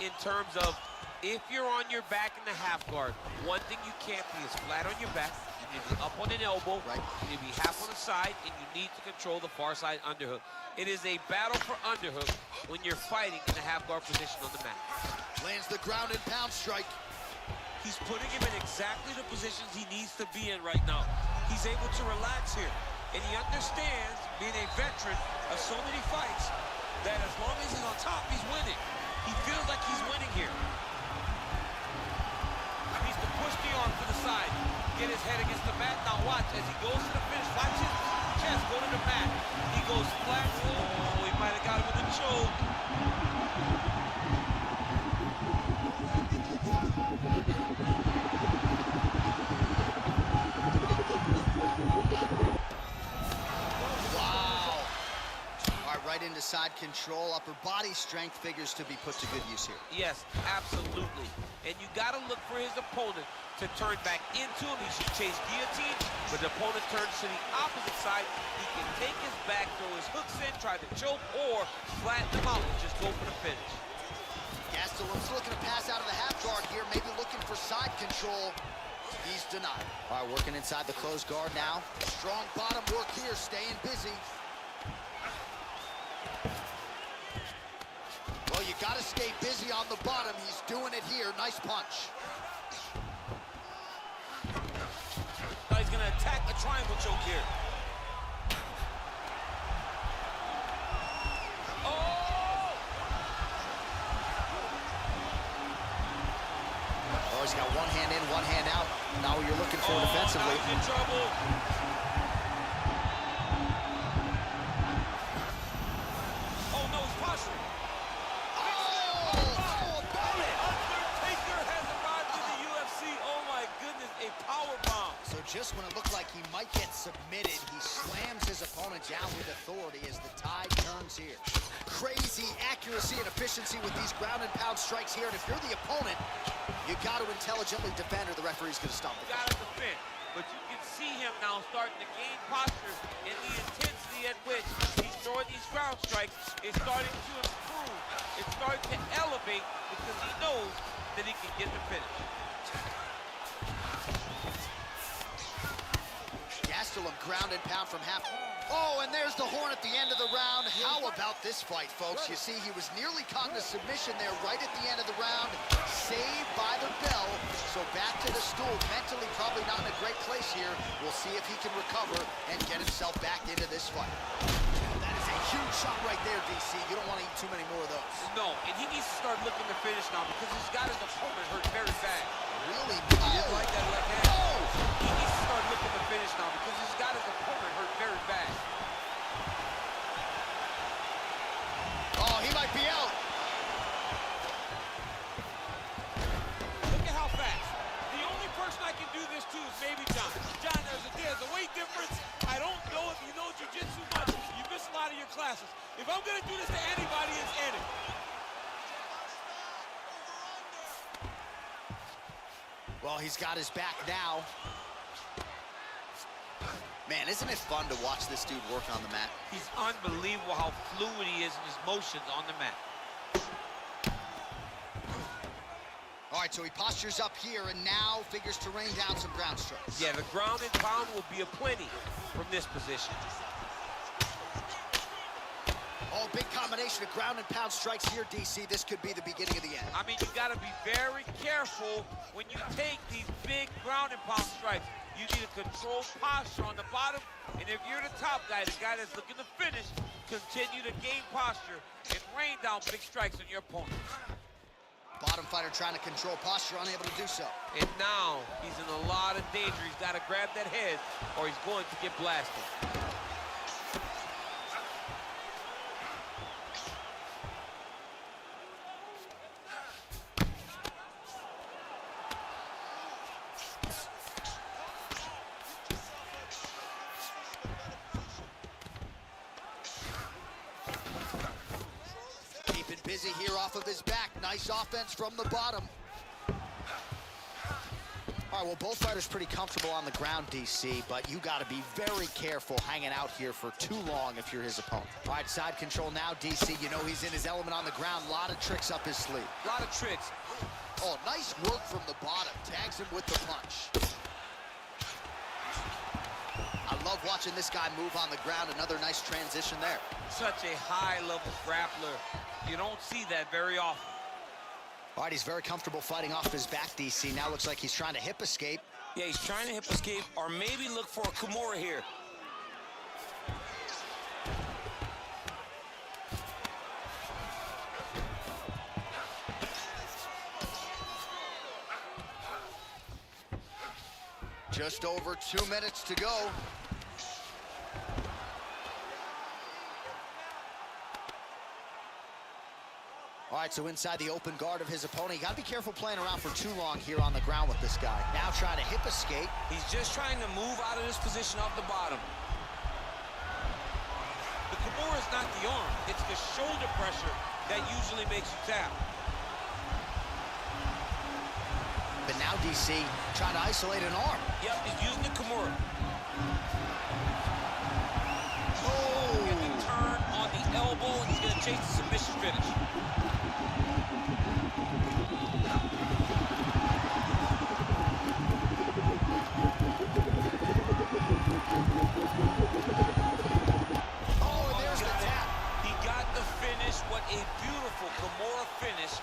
in terms of if you're on your back in the half guard, one thing you can't be is flat on your back. You need to be up on an elbow. Right. You need to be half on the side, and you need to control the far side underhook. It is a battle for underhook when you're fighting in the half guard position on the mat. Lands the ground and pound strike. He's putting him in exactly the positions he needs to be in right now. He's able to relax here. And he understands, being a veteran of so many fights, that as long as he's on top, he's winning. He feels like he's winning here. He needs to push the arm to the side, get his head against the mat. Now watch, as he goes to the finish, watch his chest go to the mat. He goes flat. Oh, he might have got him with a choke. Right into side control. Upper body strength figures to be put to good use here. Yes, absolutely. And you got to look for his opponent to turn back into him. He should chase guillotine, but the opponent turns to the opposite side. He can take his back, throw his hooks in, try to choke, or flatten him out and just go for the finish. Gastelum's looking to pass out of the half guard here, maybe looking for side control. He's denied. All right, working inside the closed guard now. Strong bottom work here, staying busy. Well, you got to stay busy on the bottom. He's doing it here. Nice punch. Now he's going to attack a triangle choke here. Oh! Oh, he's got one hand in, one hand out. Now you're looking for defensively. Now he's in trouble. Oh, no, he's posturing. Just when it looked like he might get submitted, he slams his opponent down with authority as the tide turns here. Crazy accuracy and efficiency with these ground and pound strikes here. And if you're the opponent, you got to intelligently defend or the referee's going to stop it. You got to defend, but you can see him now starting to gain posture, and the intensity at which he's throwing these ground strikes is starting to improve. It's starting to elevate because he knows that he can get the finish. Gastelum ground and pound from half. Oh, and there's the horn at the end of the round. How about this fight, folks? You see, he was nearly caught in a submission there right at the end of the round. Saved by the bell. So back to the stool. Mentally probably not in a great place here. We'll see if he can recover and get himself back into this fight. That is a huge shot right there, DC. You don't want to eat too many more of those. No, and he needs to start looking to finish now because he's got his opponent hurt very bad. Really? He didn't like that left hand. Oh! He needs to start looking to finish now because he's got his opponent hurt very bad. Oh, he might be out. Look at how fast. The only person I can do this to is maybe John. John, there's a weight difference. I don't know if you know jiu-jitsu much. You miss a lot of your classes. If I'm going to do this to anybody, it's Eddie. Well, he's got his back now. Man, isn't it fun to watch this dude work on the mat? He's unbelievable how fluid he is in his motions on the mat. All right, so he postures up here and now figures to rain down some ground strikes. Yeah, the ground and pound will be aplenty from this position. Oh, big combination of ground and pound strikes here, DC. This could be the beginning of the end. I mean, you got to be very careful when you take these big ground and pound strikes. You need a controlled posture on the bottom, and if you're the top guy, the guy that's looking to finish, continue to gain posture and rain down big strikes on your opponent. Bottom fighter trying to control posture, unable to do so. And now he's in a lot of danger. He's got to grab that head, or he's going to get blasted. Busy here off of his back. Nice offense from the bottom. All right, well, both fighters pretty comfortable on the ground, DC, but you got to be very careful hanging out here for too long if you're his opponent. All right, side control now, DC. You know he's in his element on the ground. A lot of tricks up his sleeve. A lot of tricks. Oh, nice work from the bottom. Tags him with the punch. I love watching this guy move on the ground. Another nice transition there. Such a high-level grappler. You don't see that very often. All right, he's very comfortable fighting off his back, DC. Now looks like he's trying to hip escape. Yeah, he's trying to hip escape or maybe look for a Kimura here. Just over 2 minutes to go. All right, so inside the open guard of his opponent. You got to be careful playing around for too long here on the ground with this guy. Now trying to hip escape. He's just trying to move out of this position off the bottom. The Kimura is not the arm. It's the shoulder pressure that usually makes you tap. But now DC trying to isolate an arm. Yep, he's using the Kimura. Oh! Get the turn on the elbow, and he's going to chase the submission finish. Oh, there's the tap. He got the finish. What a beautiful Kimura finish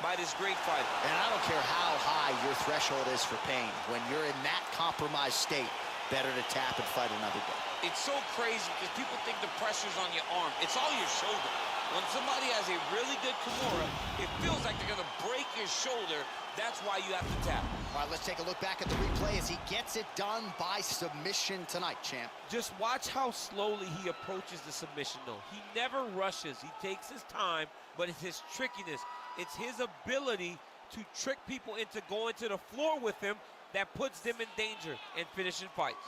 by this great fighter. And I don't care how high your threshold is for pain. When you're in that compromised state, better to tap and fight another day. It's so crazy because people think the pressure's on your arm. It's all your shoulder. When somebody has a really good Kimura, it feels like they're going to break your shoulder. That's why you have to tap. All right, let's take a look back at the replay as he gets it done by submission tonight, champ. Just watch how slowly he approaches the submission, though. He never rushes. He takes his time, but it's his trickiness. It's his ability to trick people into going to the floor with him that puts them in danger and finishing fights.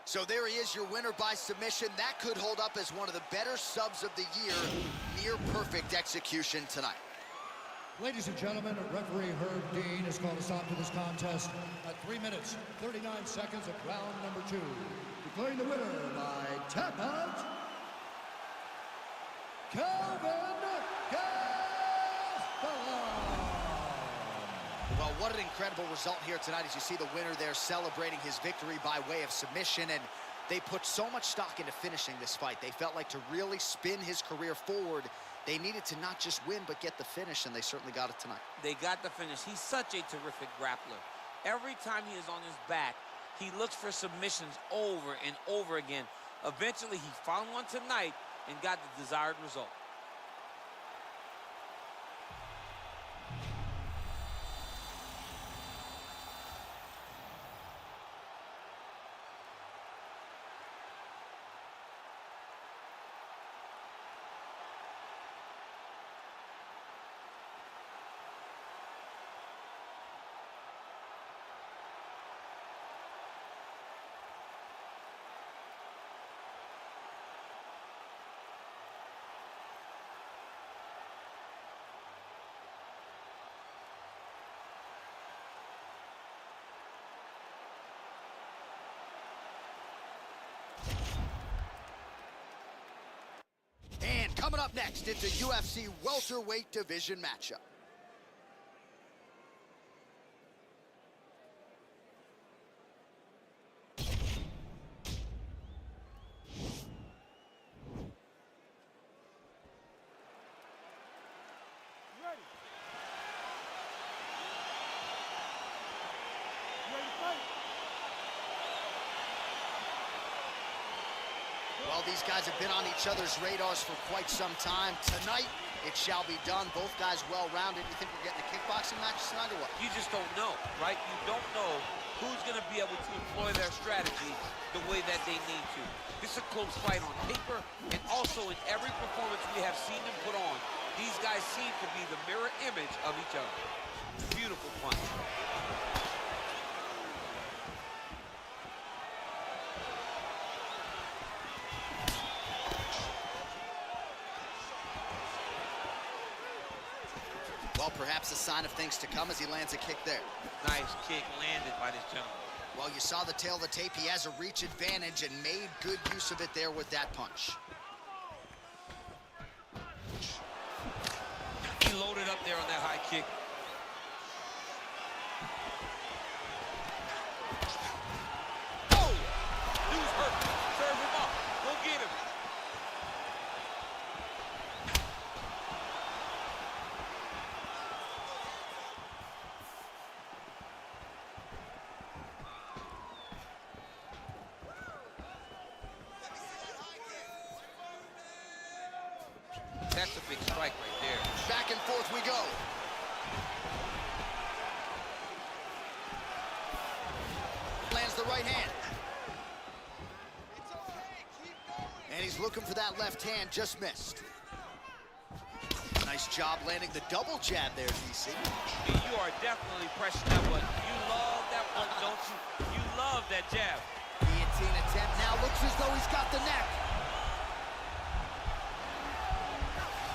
So there he is, your winner by submission. That could hold up as one of the better subs of the year. Near perfect execution tonight. Ladies and gentlemen, referee Herb Dean has called a stop to this contest at 3 minutes, 39 seconds of round number 2. Declaring the winner by tap out, Calvin Gastelum. Well, what an incredible result here tonight as you see the winner there celebrating his victory by way of submission. And they put so much stock into finishing this fight. They felt like to really spin his career forward, they needed to not just win, but get the finish, and they certainly got it tonight. They got the finish. He's such a terrific grappler. Every time he is on his back, he looks for submissions over and over again. Eventually, he found one tonight and got the desired result. And coming up next, it's a UFC welterweight division matchup. Well, these guys have been on each other's radars for quite some time. Tonight, it shall be done. Both guys well-rounded. You think we're getting a kickboxing match tonight or what? You just don't know, right? You don't know who's going to be able to employ their strategy the way that they need to. This is a close fight on paper, and also in every performance we have seen them put on, these guys seem to be the mirror image of each other. Beautiful punch. Well, perhaps a sign of things to come as he lands a kick there. Nice kick landed by this gentleman. Well, you saw the tail of the tape. He has a reach advantage and made good use of it there with that punch. He loaded up there on that high kick. Oh! Dude's hurt. Serve him up. Go get him. That's a big strike right there. Back and forth we go. he's looking for that left hand, just missed. Nice job landing the double jab there, DC. You are definitely pressing that one. You love that one, don't you? You love that jab. Guillotine attempt now, looks as though he's got the neck.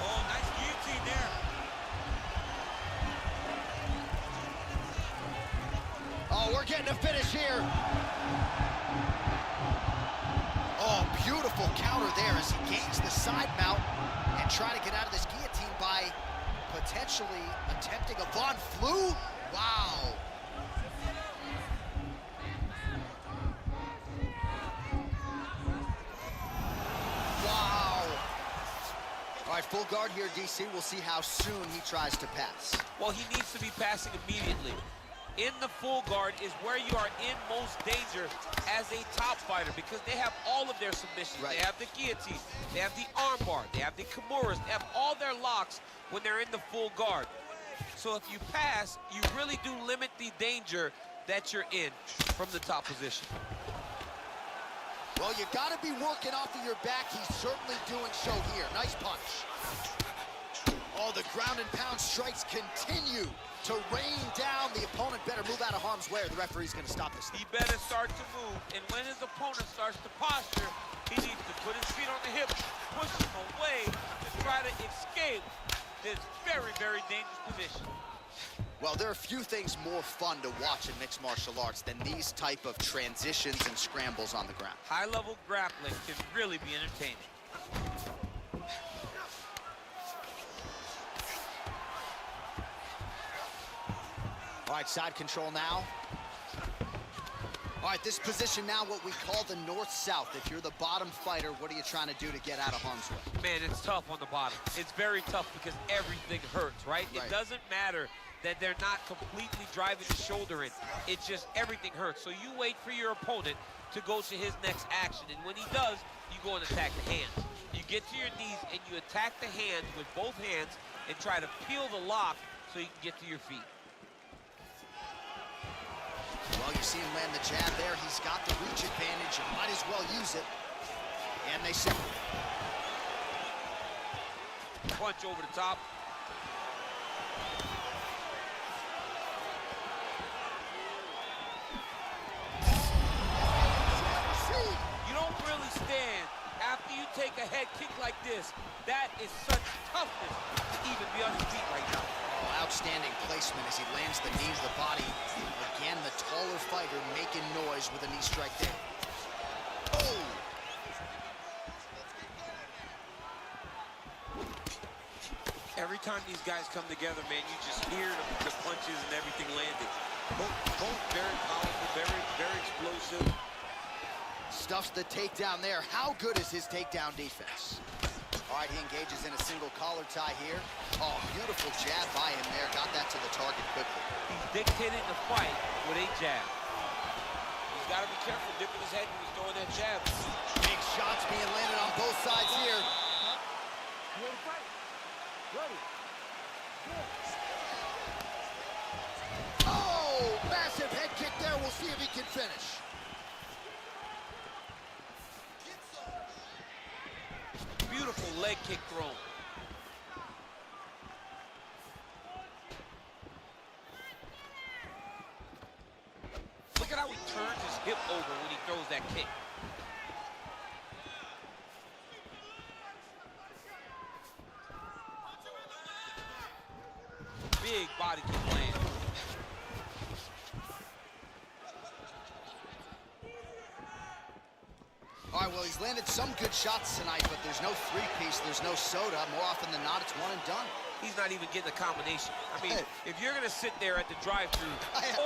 Oh, nice guillotine there. Oh, we're getting a finish here. Oh, beautiful counter there as he gains the side mount and trying to get out of this guillotine by potentially attempting a Von Flue. Wow. Wow. All right, full guard here, DC. We'll see how soon he tries to pass. Well, he needs to be passing immediately. In the full guard is where you are in most danger as a top fighter because they have all of their submissions. Right. They have the guillotine, they have the armbar, they have the kimuras, they have all their locks when they're in the full guard. So if you pass, you really do limit the danger that you're in from the top position. Well, you got to be working off of your back. He's certainly doing so here. Nice punch. Oh, the ground and pound strikes continue to rain down. The opponent better move out of harm's way or the referee's going to stop this. He better start to move, and when his opponent starts to posture, he needs to put his feet on the hip, push him away to try to escape this very, very dangerous position. Well, there are few things more fun to watch in mixed martial arts than these type of transitions and scrambles on the ground. High-level grappling can really be entertaining. All right, side control now. All right, this position now, what we call the north-south. If you're the bottom fighter, what are you trying to do to get out of harm's way? Man, it's tough on the bottom. It's very tough because everything hurts, right? It doesn't matter that they're not completely driving the shoulder in. It's just everything hurts. So you wait for your opponent to go to his next action. And when he does, you go and attack the hands. You get to your knees and you attack the hands with both hands and try to peel the lock so you can get to your feet. Well, you see him land the jab there. He's got the reach advantage and might as well use it. And they separate. Punch over the top. You don't really stand after you take a head kick like this. That is such toughness to even be on his feet right now. Oh, outstanding placement as he lands the knee to the body. Again, the taller fighter making noise with a knee strike there. Oh! Every time these guys come together, man, you just hear the punches and everything landing. Both very powerful, very, very explosive. Stuffs the takedown there. How good is his takedown defense? All right, he engages in a single collar tie here. Oh, beautiful jab by him there. Got that to the target quickly. He's dictating the fight with a jab. He's got to be careful dipping his head when he's throwing that jab. Big shots being landed on both sides here. Oh, massive head kick there. We'll see if he can finish. Beautiful leg kick thrown. Look at how he turns his hip over when he throws that kick. Big body kick land. All right, well, he's landed some good shots tonight, but there's no three-piece, there's no soda. More often than not, it's one and done. He's not even getting a combination. I mean, if you're gonna sit there at the drive-thru,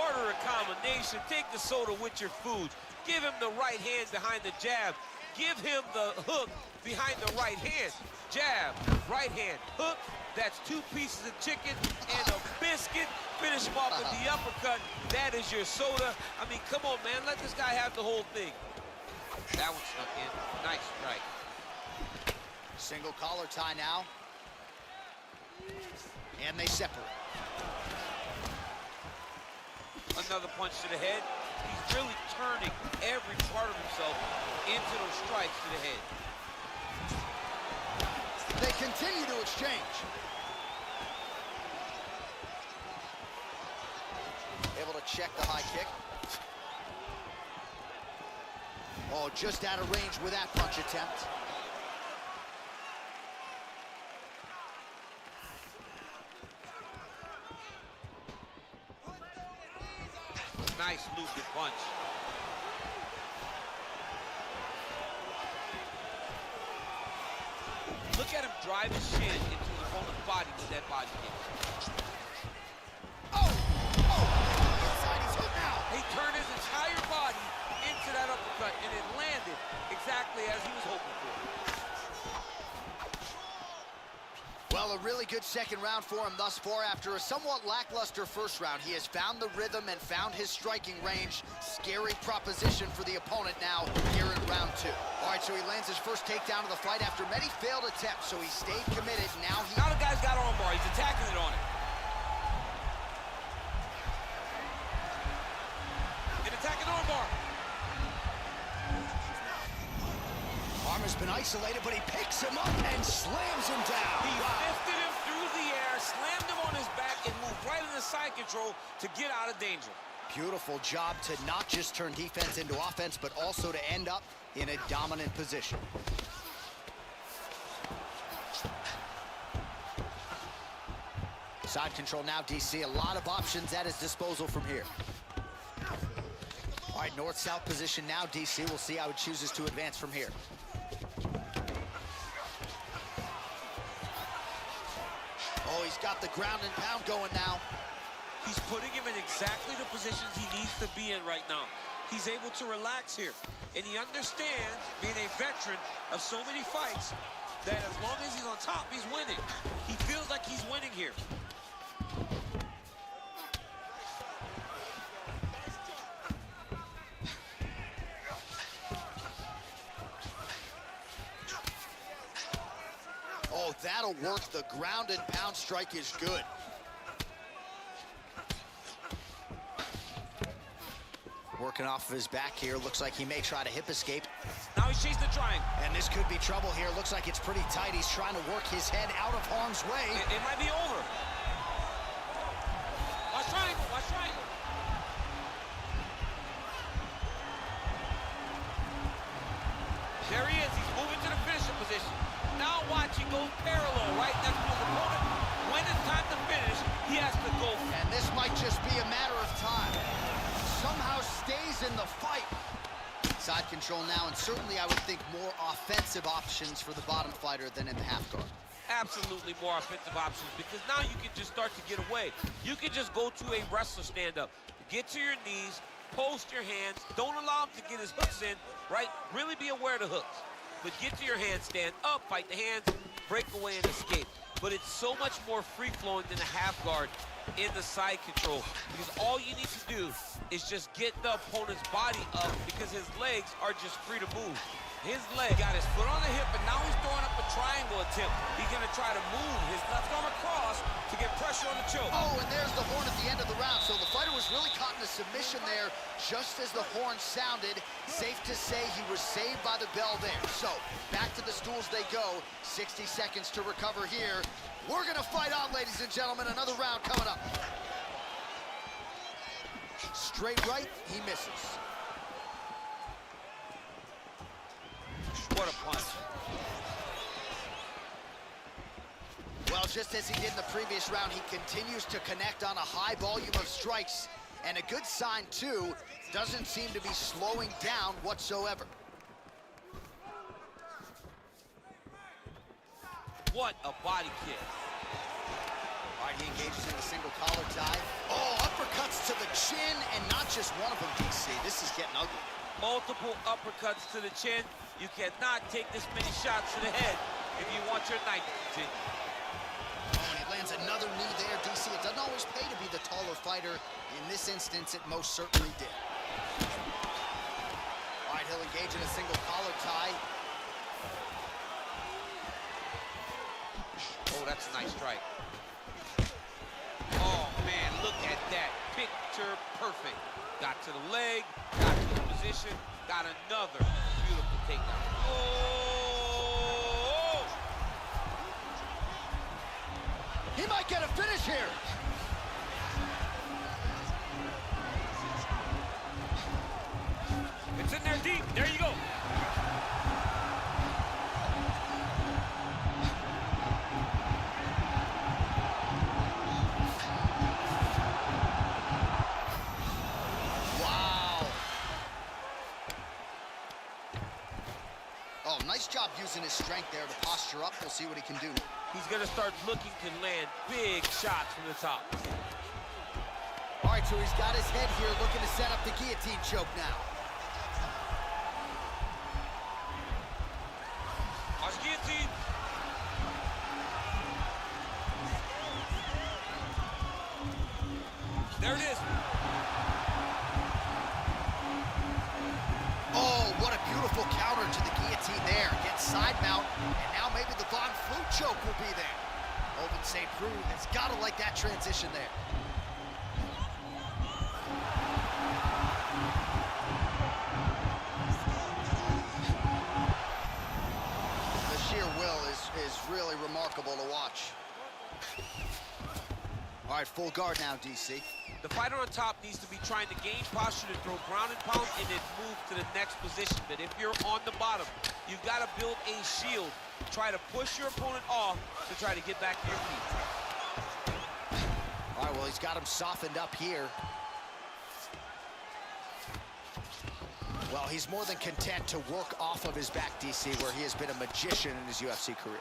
order a combination, take the soda with your food, give him the right hand behind the jab, give him the hook behind the right hand. Jab, right hand, hook, that's 2 pieces of chicken and a biscuit. Finish him off with the uppercut. That is your soda. I mean, come on, man, let this guy have the whole thing. That one snuck in. Nice strike. Single collar tie now. And they separate. Another punch to the head. He's really turning every part of himself into those strikes to the head. They continue to exchange. Able to check the high kick. Oh, just out of range with that punch attempt. Nice looping punch. Look at him drive his shin into the opponent's body with that body kick. Oh! Inside, he's hurt now. He turned his entire body into that uppercut, and it landed exactly as he was hoping for. Well, a really good second round for him thus far. After a somewhat lackluster first round, he has found the rhythm and found his striking range. Scary proposition for the opponent now here in round two. All right, so he lands his first takedown of the fight after many failed attempts, so he stayed committed. Now the guy's got arm bar. He's attacking it on it. An attacking arm bar. Arm has been isolated, but he picks him up and slams him down. He lifted him through the air, slammed him on his back, and moved right into side control to get out of danger. Beautiful job to not just turn defense into offense, but also to end up in a dominant position. Side control now, DC. A lot of options at his disposal from here. All right, north-south position now, DC. We'll see how he chooses to advance from here. Oh, he's got the ground and pound going now. He's putting him in exactly the positions he needs to be in right now. He's able to relax here. And he understands, being a veteran of so many fights, that as long as he's on top, he's winning. He feels like he's winning here. Oh, that'll work. The ground and pound strike is good. Working off of his back here. Looks like he may try to hip escape. Now he's chasing the triangle. And this could be trouble here. Looks like it's pretty tight. He's trying to work his head out of harm's way. It might be over. Watch triangle, watch triangle. There he is. He's moving to the finishing position. Now watch, he goes parallel right next to his opponent. When it's time to finish, he has to go. And this might just be a matter of time. Somehow stays in the fight. Side control now, and certainly I would think more offensive options for the bottom fighter than in the half guard. Absolutely more offensive options, because now you can just start to get away. You can just go to a wrestler stand-up. Get to your knees, post your hands. Don't allow him to get his hooks in, right? Really be aware of the hooks. But get to your hands, stand up, fight the hands, break away and escape. But it's so much more free-flowing than a half guard in the side control, because all you need to do is just get the opponent's body up, because his legs are just free to move. His leg got his foot on the hip, and now he's throwing up a triangle attempt. He's going to try to move his left arm across to get pressure on the choke. Oh, and there's the horn at the end of the round. So the fighter was really caught in a submission there just as the horn sounded. Safe to say he was saved by the bell there. So back to the stools they go. 60 seconds to recover here. We're going to fight on, ladies and gentlemen. Another round coming up. Straight right, he misses. What a punch. Well, just as he did in the previous round, he continues to connect on a high volume of strikes. And a good sign, too, doesn't seem to be slowing down whatsoever. What a body kick. All right, he engages in a single collar tie. Oh, uppercuts to the chin, and not just one of them, DC. This is getting ugly. Multiple uppercuts to the chin. You cannot take this many shots to the head if you want your night to continue. Oh, and he lands another knee there, DC. It doesn't always pay to be the taller fighter. In this instance, it most certainly did. All right, he'll engage in a single collar tie. Oh, that's a nice strike. Oh, man, look at that. Picture perfect. Got to the leg, got to the position, got another beautiful takedown. Oh! He might get a finish here. It's in there deep. There you go. Wow. Oh, nice job using his strength there to posture up. We'll see what he can do. He's going to start looking to land big shots from the top. All right, so he's got his head here looking to set up the guillotine choke now. Watch guillotine. There it is. Oh, what a beautiful counter to the guillotine there. Gets side mount, and now maybe the Von Flue choke will be there. Open St. Preux has got to like that transition there. The sheer will is really remarkable to watch. All right, full guard now, DC. The fighter on top needs to be trying to gain posture to throw ground and pound and then move to the next position. But if you're on the bottom, you've got to build a shield. Try to push your opponent off to try to get back to your feet. All right, well, he's got him softened up here. Well, he's more than content to work off of his back, DC, where he has been a magician in his UFC career.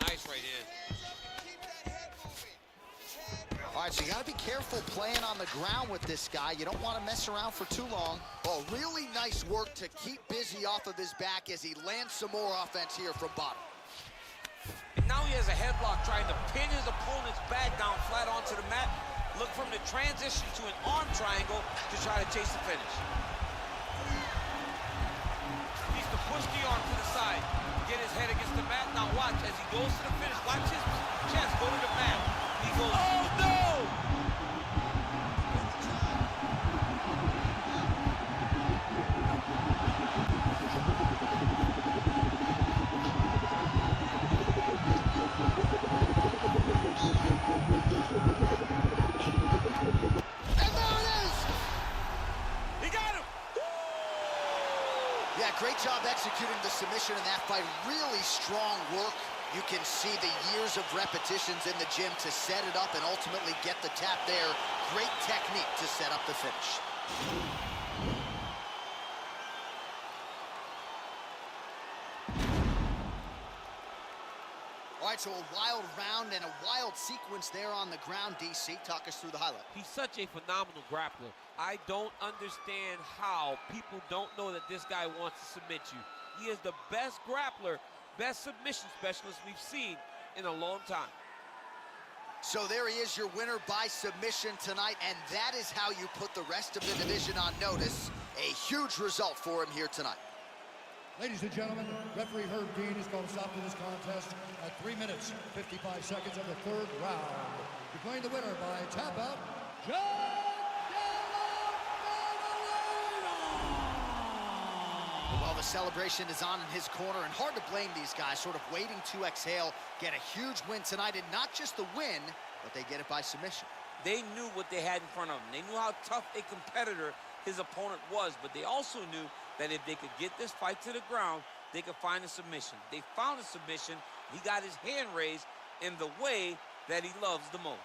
Nice right in. All right, so you got to be careful playing on the ground with this guy. You don't want to mess around for too long. Oh, really nice work to keep busy off of his back as he lands some more offense here from bottom. And now he has a headlock trying to pin his opponent's back down flat onto the mat. Look from the transition to an arm triangle to try to chase the finish. Needs to push the arm to the side, get his head against the mat. Now watch as he goes to the finish. Watch his chest go to the mat. He goes, oh no! Yeah, great job executing the submission in that fight. Really strong work. You can see the years of repetitions in the gym to set it up and ultimately get the tap there. Great technique to set up the finish. All right, so a wild round and a wild sequence there on the ground, DC. Talk us through the highlight. He's such a phenomenal grappler. I don't understand how people don't know that this guy wants to submit you. He is the best grappler, best submission specialist we've seen in a long time. So there he is, your winner by submission tonight, and that is how you put the rest of the division on notice. A huge result for him here tonight. Ladies and gentlemen, referee Herb Dean has called a stop to this contest at 3 minutes, 55 seconds of the third round. Declaring the winner by tap out, Well, the celebration is on in his corner, and hard to blame these guys, sort of waiting to exhale, get a huge win tonight, and not just the win, but they get it by submission. They knew what they had in front of them. They knew how tough a competitor his opponent was, but they also knew that if they could get this fight to the ground, they could find a submission. They found a submission. He got his hand raised in the way that he loves the most.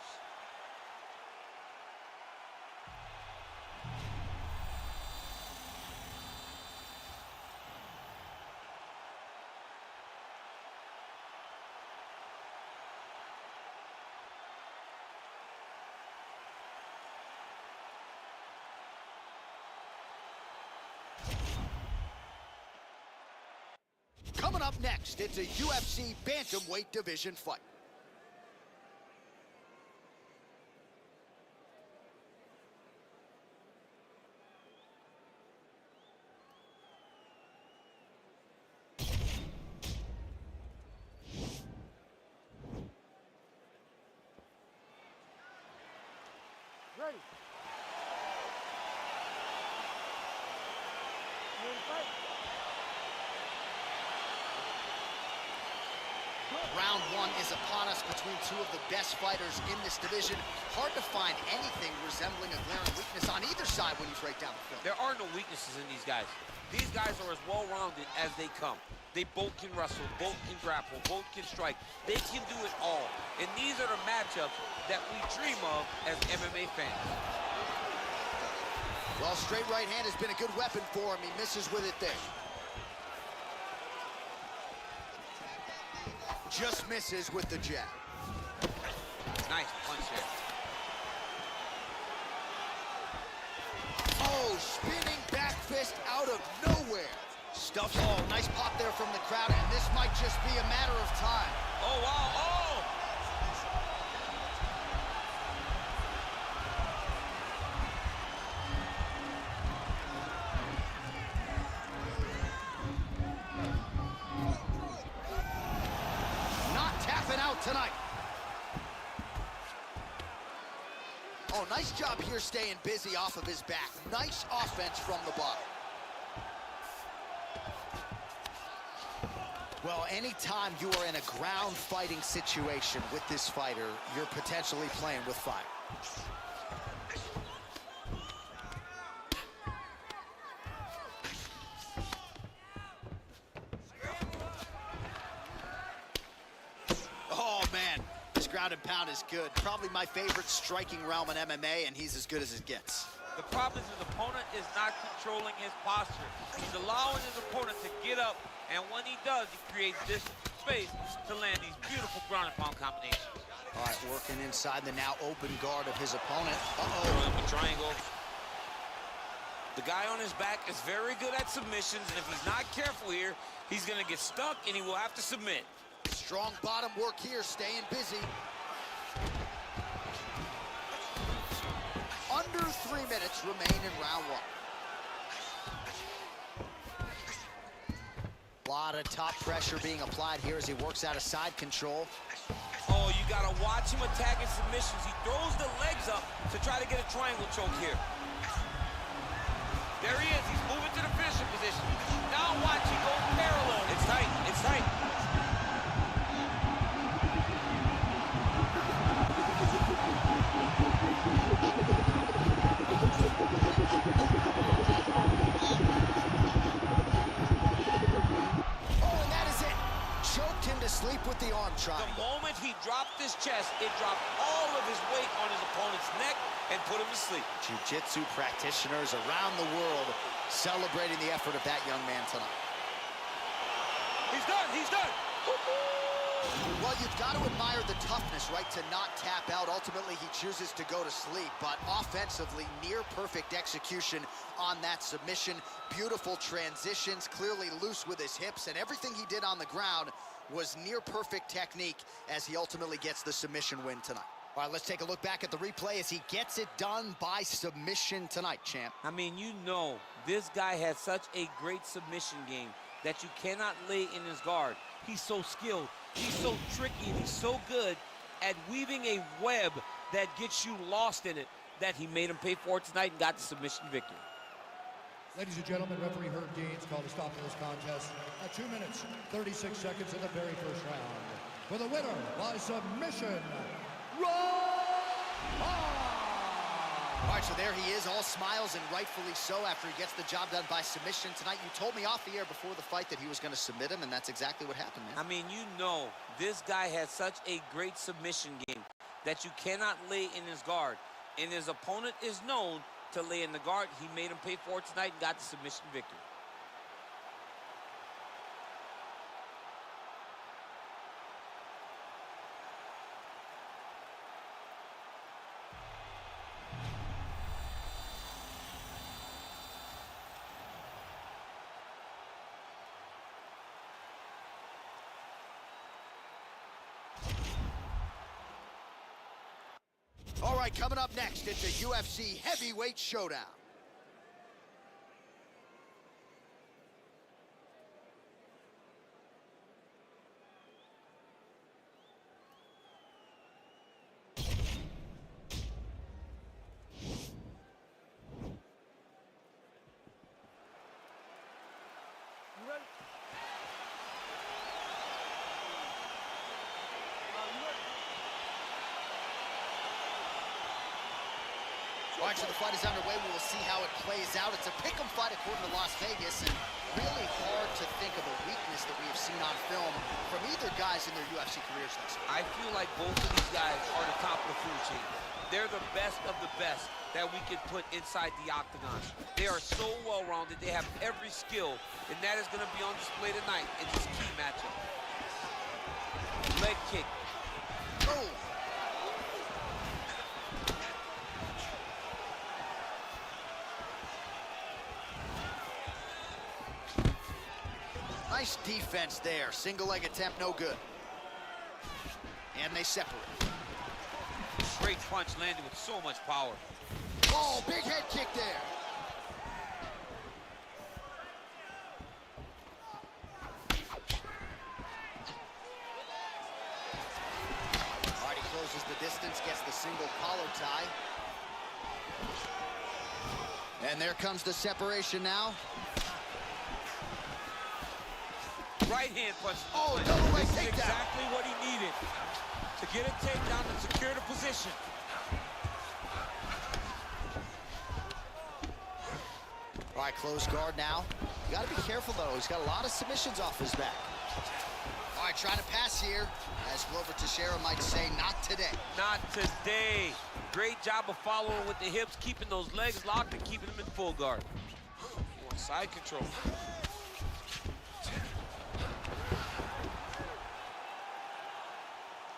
Coming up next, it's a UFC bantamweight division fight. Ready. You ready to fight? Round one is upon us between two of the best fighters in this division. Hard to find anything resembling a glaring weakness on either side when you break down the film. There are no weaknesses in these guys. These guys are as well-rounded as they come. They both can wrestle, both can grapple, both can strike. They can do it all. And these are the matchups that we dream of as MMA fans. Well, straight right hand has been a good weapon for him. He misses with it there. Just misses with the jab. Nice punch there. Oh, spinning back fist out of nowhere. Stuffs all. Nice pop there from the crowd, and this might just be a matter of time. Oh, wow, oh! Not tapping out tonight. Oh, nice job here staying busy off of his back. Nice offense from the bottom. Well, anytime you are in a ground fighting situation with this fighter, you're potentially playing with fire. Oh, man, this ground and pound is good. Probably my favorite striking realm in MMA, and he's as good as it gets. The problem is his opponent is not controlling his posture. He's allowing his opponent to get up, and when he does, he creates this space to land these beautiful ground and pound combinations. All right, working inside the now open guard of his opponent. Throwing up a triangle. The guy on his back is very good at submissions, and if he's not careful here, he's going to get stuck, and he will have to submit. Strong bottom work here, staying busy. Under 3 minutes remain in round one. A lot of top pressure being applied here as he works out of side control. Oh, you got to watch him attacking submissions. He throws the legs up to try to get a triangle choke here. There he is. He's moving to the finishing position. Now watch, he goes parallel. It's tight. It's tight. Sleep with the arm triangle. The moment he dropped his chest, it dropped all of his weight on his opponent's neck and put him to sleep. Jiu-jitsu practitioners around the world celebrating the effort of that young man tonight. He's done, he's done. Well, you've got to admire the toughness, right, to not tap out. Ultimately, he chooses to go to sleep, but offensively, near perfect execution on that submission. Beautiful transitions, clearly loose with his hips, and everything he did on the ground was near perfect technique as he ultimately gets the submission win tonight. All right, let's take a look back at the replay as he gets it done by submission tonight, champ. I mean, you know, this guy has such a great submission game that you cannot lay in his guard. He's so skilled, he's so tricky, and he's so good at weaving a web that gets you lost in it that he made him pay for it tonight and got the submission victory. Ladies and gentlemen, referee Herb Deans called a stop to this contest at 2 minutes, 36 seconds in the very first round. For the winner by submission, All right, so there he is, all smiles, and rightfully so after he gets the job done by submission tonight. You told me off the air before the fight that he was going to submit him, and that's exactly what happened, man. I mean, you know, this guy has such a great submission game that you cannot lay in his guard. And his opponent is known to lay in the guard. He made him pay for it tonight and got the submission victory. All right, coming up next, it's a UFC heavyweight showdown. You ready? All right, so the fight is underway. We will see how it plays out. It's a pick'em fight according to Las Vegas, and really hard to think of a weakness that we have seen on film from either guys in their UFC careers thus far. I feel like both of these guys are the top of the food chain. They're the best of the best that we can put inside the octagon. They are so well-rounded. They have every skill, and that is going to be on display tonight in this key matchup. Leg kick. Oh! Nice defense there. Single leg attempt, no good. And they separate. Straight punch landed with so much power. Oh, big head kick there. All right, he closes the distance, gets the single collar tie. And there comes the separation now. Right hand punch. Oh, double leg This is takedown. exactly what he needed to get a takedown and secure the position. All right, close guard now. You got to be careful, though. He's got a lot of submissions off his back. All right, trying to pass here. As Glover Teixeira might say, not today. Not today. Great job of following with the hips, keeping those legs locked and keeping them in full guard. Side control.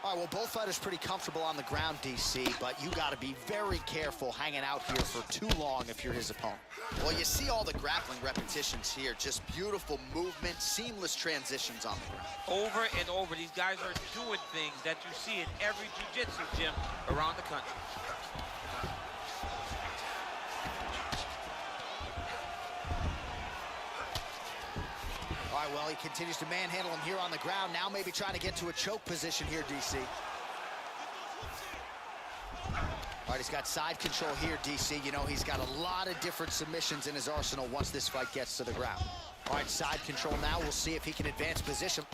All right, well, both fighters pretty comfortable on the ground, DC, but you got to be very careful hanging out here for too long if you're his opponent. Well, you see all the grappling repetitions here. Just beautiful movement, seamless transitions on the ground. Over and over, these guys are doing things that you see in every jiu-jitsu gym around the country. All right, well, he continues to manhandle him here on the ground. Now maybe trying to get to a choke position here, DC. All right, he's got side control here, DC. You know, he's got a lot of different submissions in his arsenal once this fight gets to the ground. All right, side control now. We'll see if he can advance position.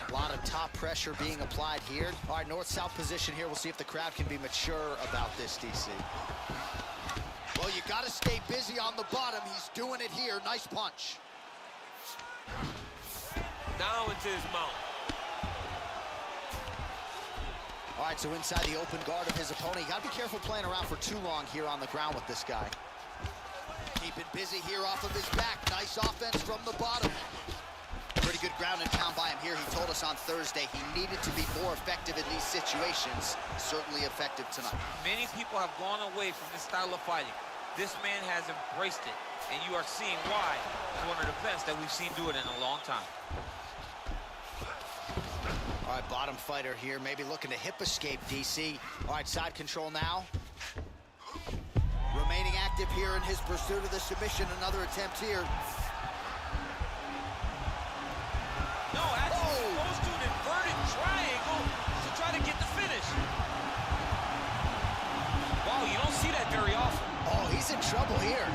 A lot of top pressure being applied here. All right, north-south position here. We'll see if the crowd can be mature about this, DC. Well, you got to stay busy on the bottom. He's doing it here. Nice punch. Now into his mount. All right, so inside the open guard of his opponent. You got to be careful playing around for too long here on the ground with this guy. Keeping busy here off of his back. Nice offense from the bottom. Pretty good ground and pound by him here. He told us on Thursday he needed to be more effective in these situations. Certainly effective tonight. Many people have gone away from this style of fighting. This man has embraced it, and you are seeing why he's one of the best that we've seen do it in a long time. All right, bottom fighter here, maybe looking to hip escape, DC. All right, side control now. Remaining active here in his pursuit of the submission. Another attempt here. No, actually goes to an inverted triangle to try to get the finish. Wow, you don't see that very often. Oh, he's in trouble here.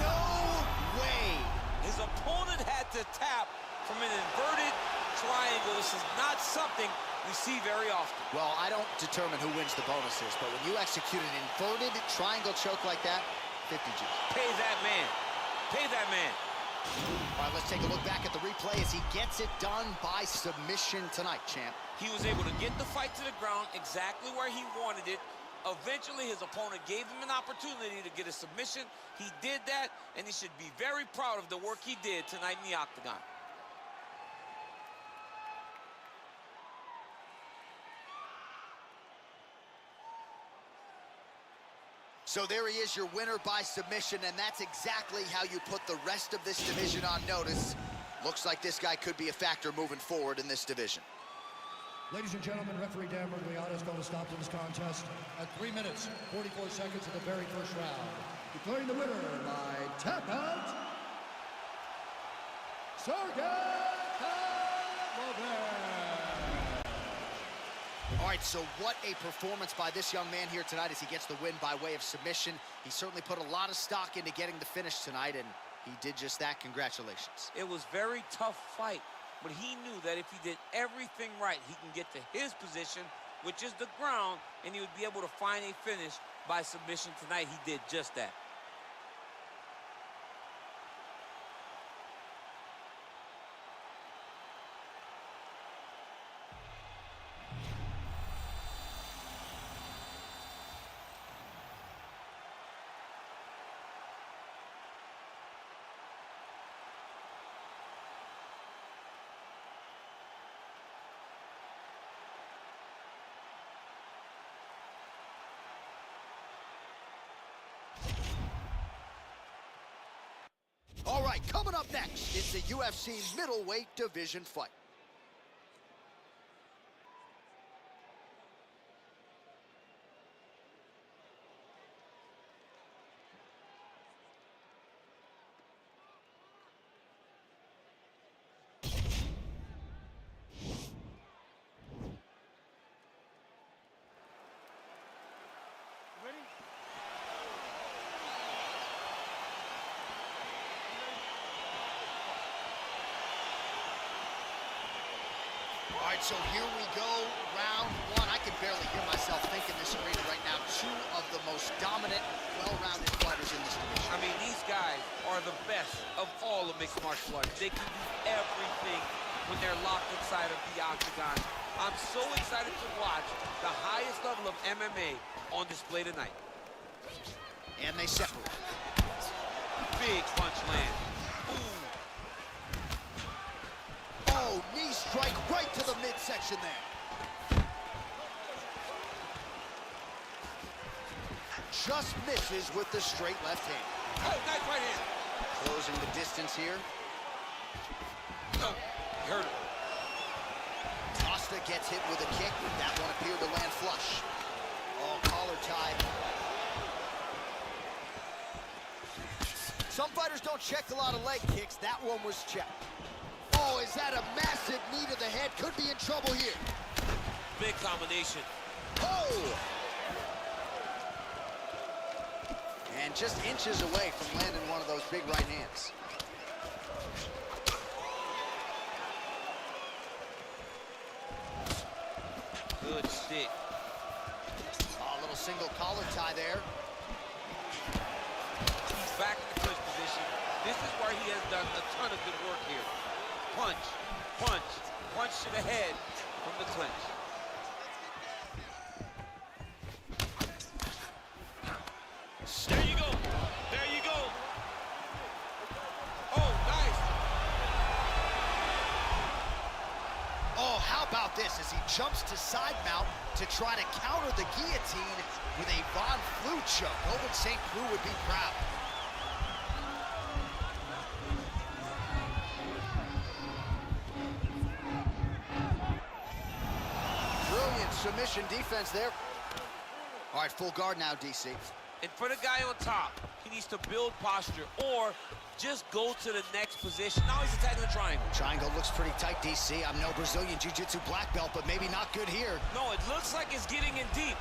No way. His opponent had to tap from an inverted triangle. This is not something we see very often. Well, I don't determine who wins the bonuses, but when you execute an inverted triangle choke like that, 50 G's. Pay that man. Pay that man. All right, let's take a look back at the replay as he gets it done by submission tonight, champ. He was able to get the fight to the ground exactly where he wanted it. Eventually, his opponent gave him an opportunity to get a submission. He did that, and he should be very proud of the work he did tonight in the octagon. So there he is, your winner by submission, and that's exactly how you put the rest of this division on notice. Looks like this guy could be a factor moving forward in this division. Ladies and gentlemen, referee Dan Mergliata has called a stop to this contest at 3 minutes, 44 seconds of the very first round. Declaring the winner by tap out, Sergey Oliveira. All right, so what a performance by this young man here tonight as he gets the win by way of submission. He certainly put a lot of stock into getting the finish tonight, and he did just that. Congratulations. It was very tough fight, but he knew that if he did everything right, he can get to his position, which is the ground, and he would be able to find a finish by submission tonight. He did just that. All right, coming up next is the UFC middleweight division fight. Ready? All right, so here we go, round one. I can barely hear myself think in this arena right now. Two of the most dominant, well-rounded fighters in this division. I mean, these guys are the best of all of mixed martial arts. They can do everything when they're locked inside of the octagon. I'm so excited to watch the highest level of MMA on display tonight. And they separate. Big punch land. Ooh. Oh, knee strike right to the midsection there. Just misses with the straight left hand. Oh, nice right hand. Closing the distance here. Oh, he hurt him. Costa gets hit with a kick. That one appeared to land flush. Oh, collar tie. Some fighters don't check a lot of leg kicks. That one was checked. Oh, is that a massive knee to the head? Could be in trouble here. Big combination. Oh! And just inches away from landing one of those big right hands. Good stick. Oh, a little single collar tie there. He's back in the clinch position. This is where he has done a ton of good work here. Punch, punch, punch to the head from the clinch. There you go. There you go. Oh, nice. Oh, how about this as he jumps to side mount to try to counter the guillotine with a Von Flue choke. Owen St. Preux would be proud. Brilliant submission defense there. All right, full guard now, DC. And for the guy on top, he needs to build posture or just go to the next position. Now he's attacking the triangle. Triangle looks pretty tight, DC. I'm no Brazilian Jiu-Jitsu black belt, but maybe not good here. No, it looks like it's getting in deep.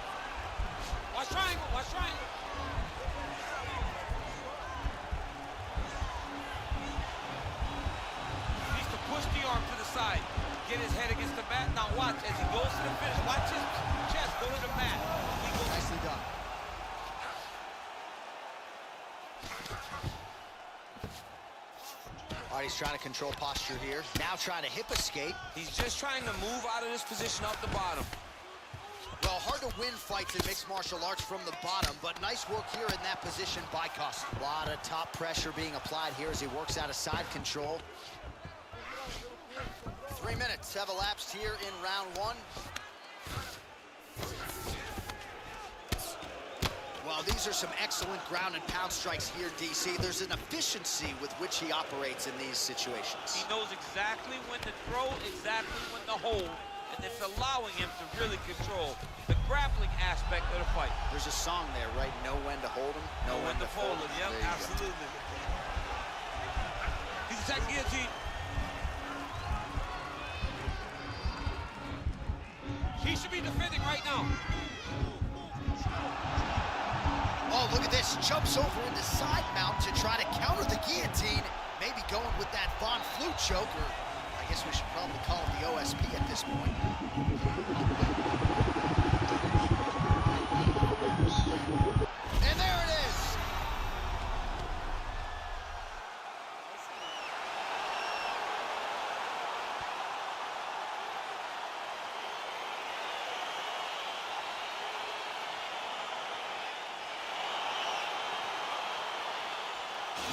Watch triangle, watch triangle. He needs to push the arm to the side, get his head against the mat. Now watch, as he goes to the finish, watch his chest go to the mat. He goes. Nicely done. All right, he's trying to control posture here. Now trying to hip escape. He's just trying to move out of this position off the bottom. Well, hard to win fights in mixed martial arts from the bottom, but nice work here in that position by Costa. A lot of top pressure being applied here as he works out of side control. 3 minutes have elapsed here in round one. Well, these are some excellent ground and pound strikes here, DC. There's an efficiency with which he operates in these situations. He knows exactly when to throw, exactly when to hold, and it's allowing him to really control the grappling aspect of the fight. There's a song there, right? Know when to hold him, Know when to fold him. Yep, There you go. absolutely. He's attacking guillotine. He should to be defending right now. Oh, look at this. Jumps over into side mount to try to counter the guillotine. Maybe going with that Von Flue choker. I guess we should probably call it the OSP at this point. And there it is.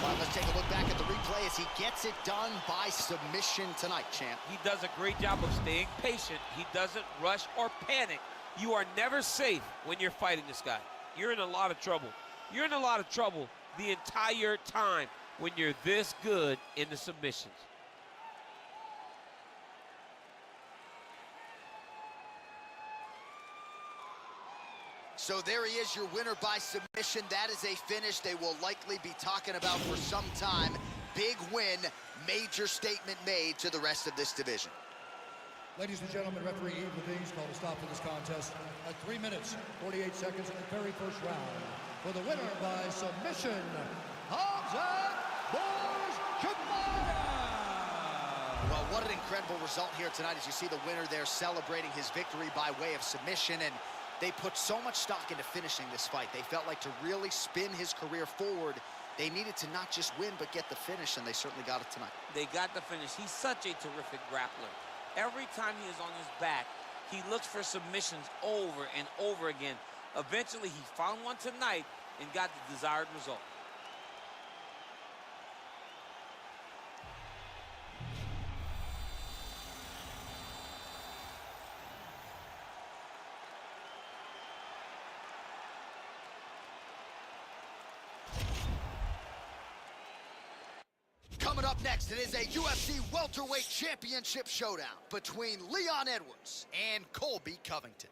All right, let's take a look back at the replay as he gets it done by submission tonight, champ. He does a great job of staying patient. He doesn't rush or panic. You are never safe when you're fighting this guy. You're in a lot of trouble. You're in a lot of trouble the entire time when you're this good in the submissions. So there he is, your winner by submission. That is a finish they will likely be talking about for some time. Big win, major statement made to the rest of this division. Ladies and gentlemen, referee Eve Levines called a stop to this contest at 3 minutes, 48 seconds in the very first round. For the winner by submission, Hamzat Bourjemaya! Well, what an incredible result here tonight as you see the winner there celebrating his victory by way of submission. And they put so much stock into finishing this fight. They felt like to really spin his career forward, they needed to not just win, but get the finish, and they certainly got it tonight. They got the finish. He's such a terrific grappler. Every time he is on his back, he looks for submissions over and over again. Eventually, he found one tonight and got the desired result. Coming up next, it is a UFC welterweight championship showdown between Leon Edwards and Colby Covington.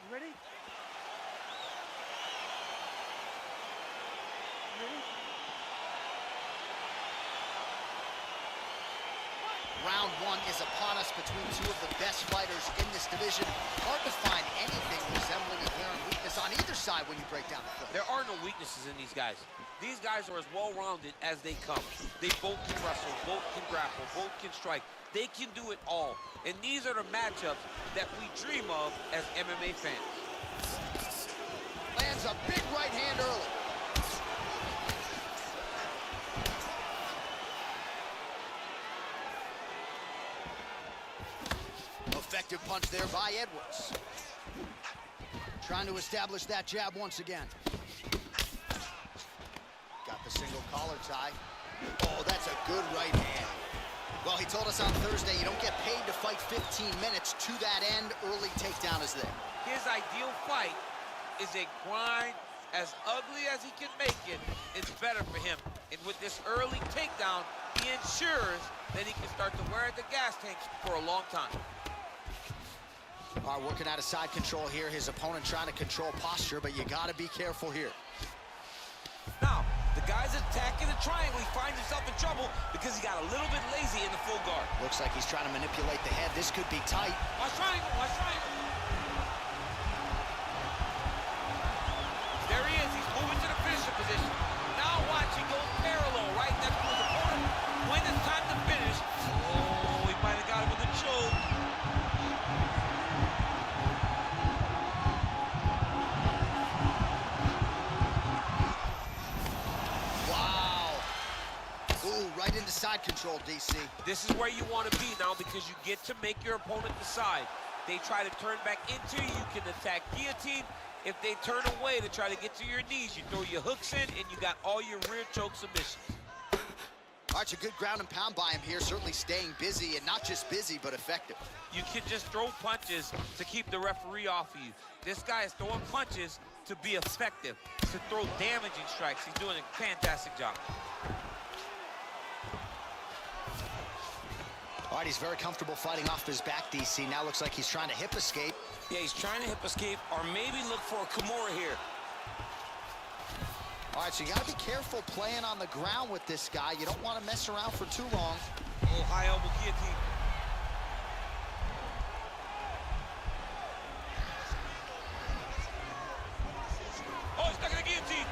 You ready? Ready? Round one is upon us between two of the best fighters in this division. Hard to find anything resembling a glaring weakness on either side when you break down the film. There are no weaknesses in these guys. These guys are as well-rounded as they come. They both can wrestle, both can grapple, both can strike. They can do it all. And these are the matchups that we dream of as MMA fans. Lands a big right hand early. Effective punch there by Edwards. Trying to establish that jab once again. Got the single collar tie. Oh, that's a good right hand. Well, he told us on Thursday you don't get paid to fight 15 minutes. To that end, early takedown is there. His ideal fight is a grind as ugly as he can make it. It's better for him. And with this early takedown, he ensures that he can start to wear the gas tank for a long time. All right, working out of side control here. His opponent trying to control posture, but you got to be careful here. Now, the guy's attacking the triangle. He finds himself in trouble because he got a little bit lazy in the full guard. Looks like he's trying to manipulate the head. This could be tight. Watch triangle, watch triangle. There he is, he's moving to the finisher position. Now watch, he goes parallel right next to his opponent. When it's time to finish, oh, he might have got him with a choke. Right into side control, DC. This is where you want to be now because you get to make your opponent decide. They try to turn back into you, you can attack guillotine. If they turn away to try to get to your knees, you throw your hooks in and you got all your rear choke submissions. All right, it's a good ground and pound by him here, certainly staying busy, and not just busy, but effective. You can just throw punches to keep the referee off of you. This guy is throwing punches to be effective, to throw damaging strikes. He's doing a fantastic job. All right, he's very comfortable fighting off his back, DC. Now looks like he's trying to hip escape. Yeah, he's trying to hip escape or maybe look for a Kimura here. All right, so you got to be careful playing on the ground with this guy. You don't want to mess around for too long. Oh, high elbow guillotine. Oh, he's stuck in the guillotine.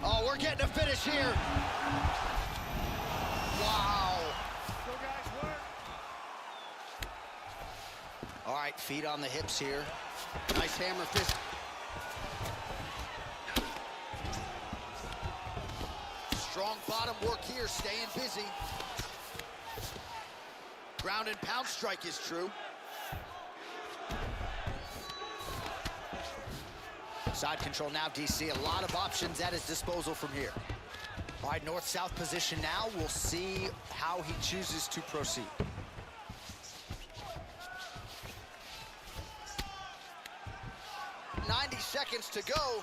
Oh, we're getting a finish here. Wow. Go, guys, work. All right, feet on the hips here. Nice hammer fist. Strong bottom work here, staying busy. Ground and pound strike is true. Side control now, DC. A lot of options at his disposal from here. All right, north-south position now. We'll see how he chooses to proceed. .90 seconds to go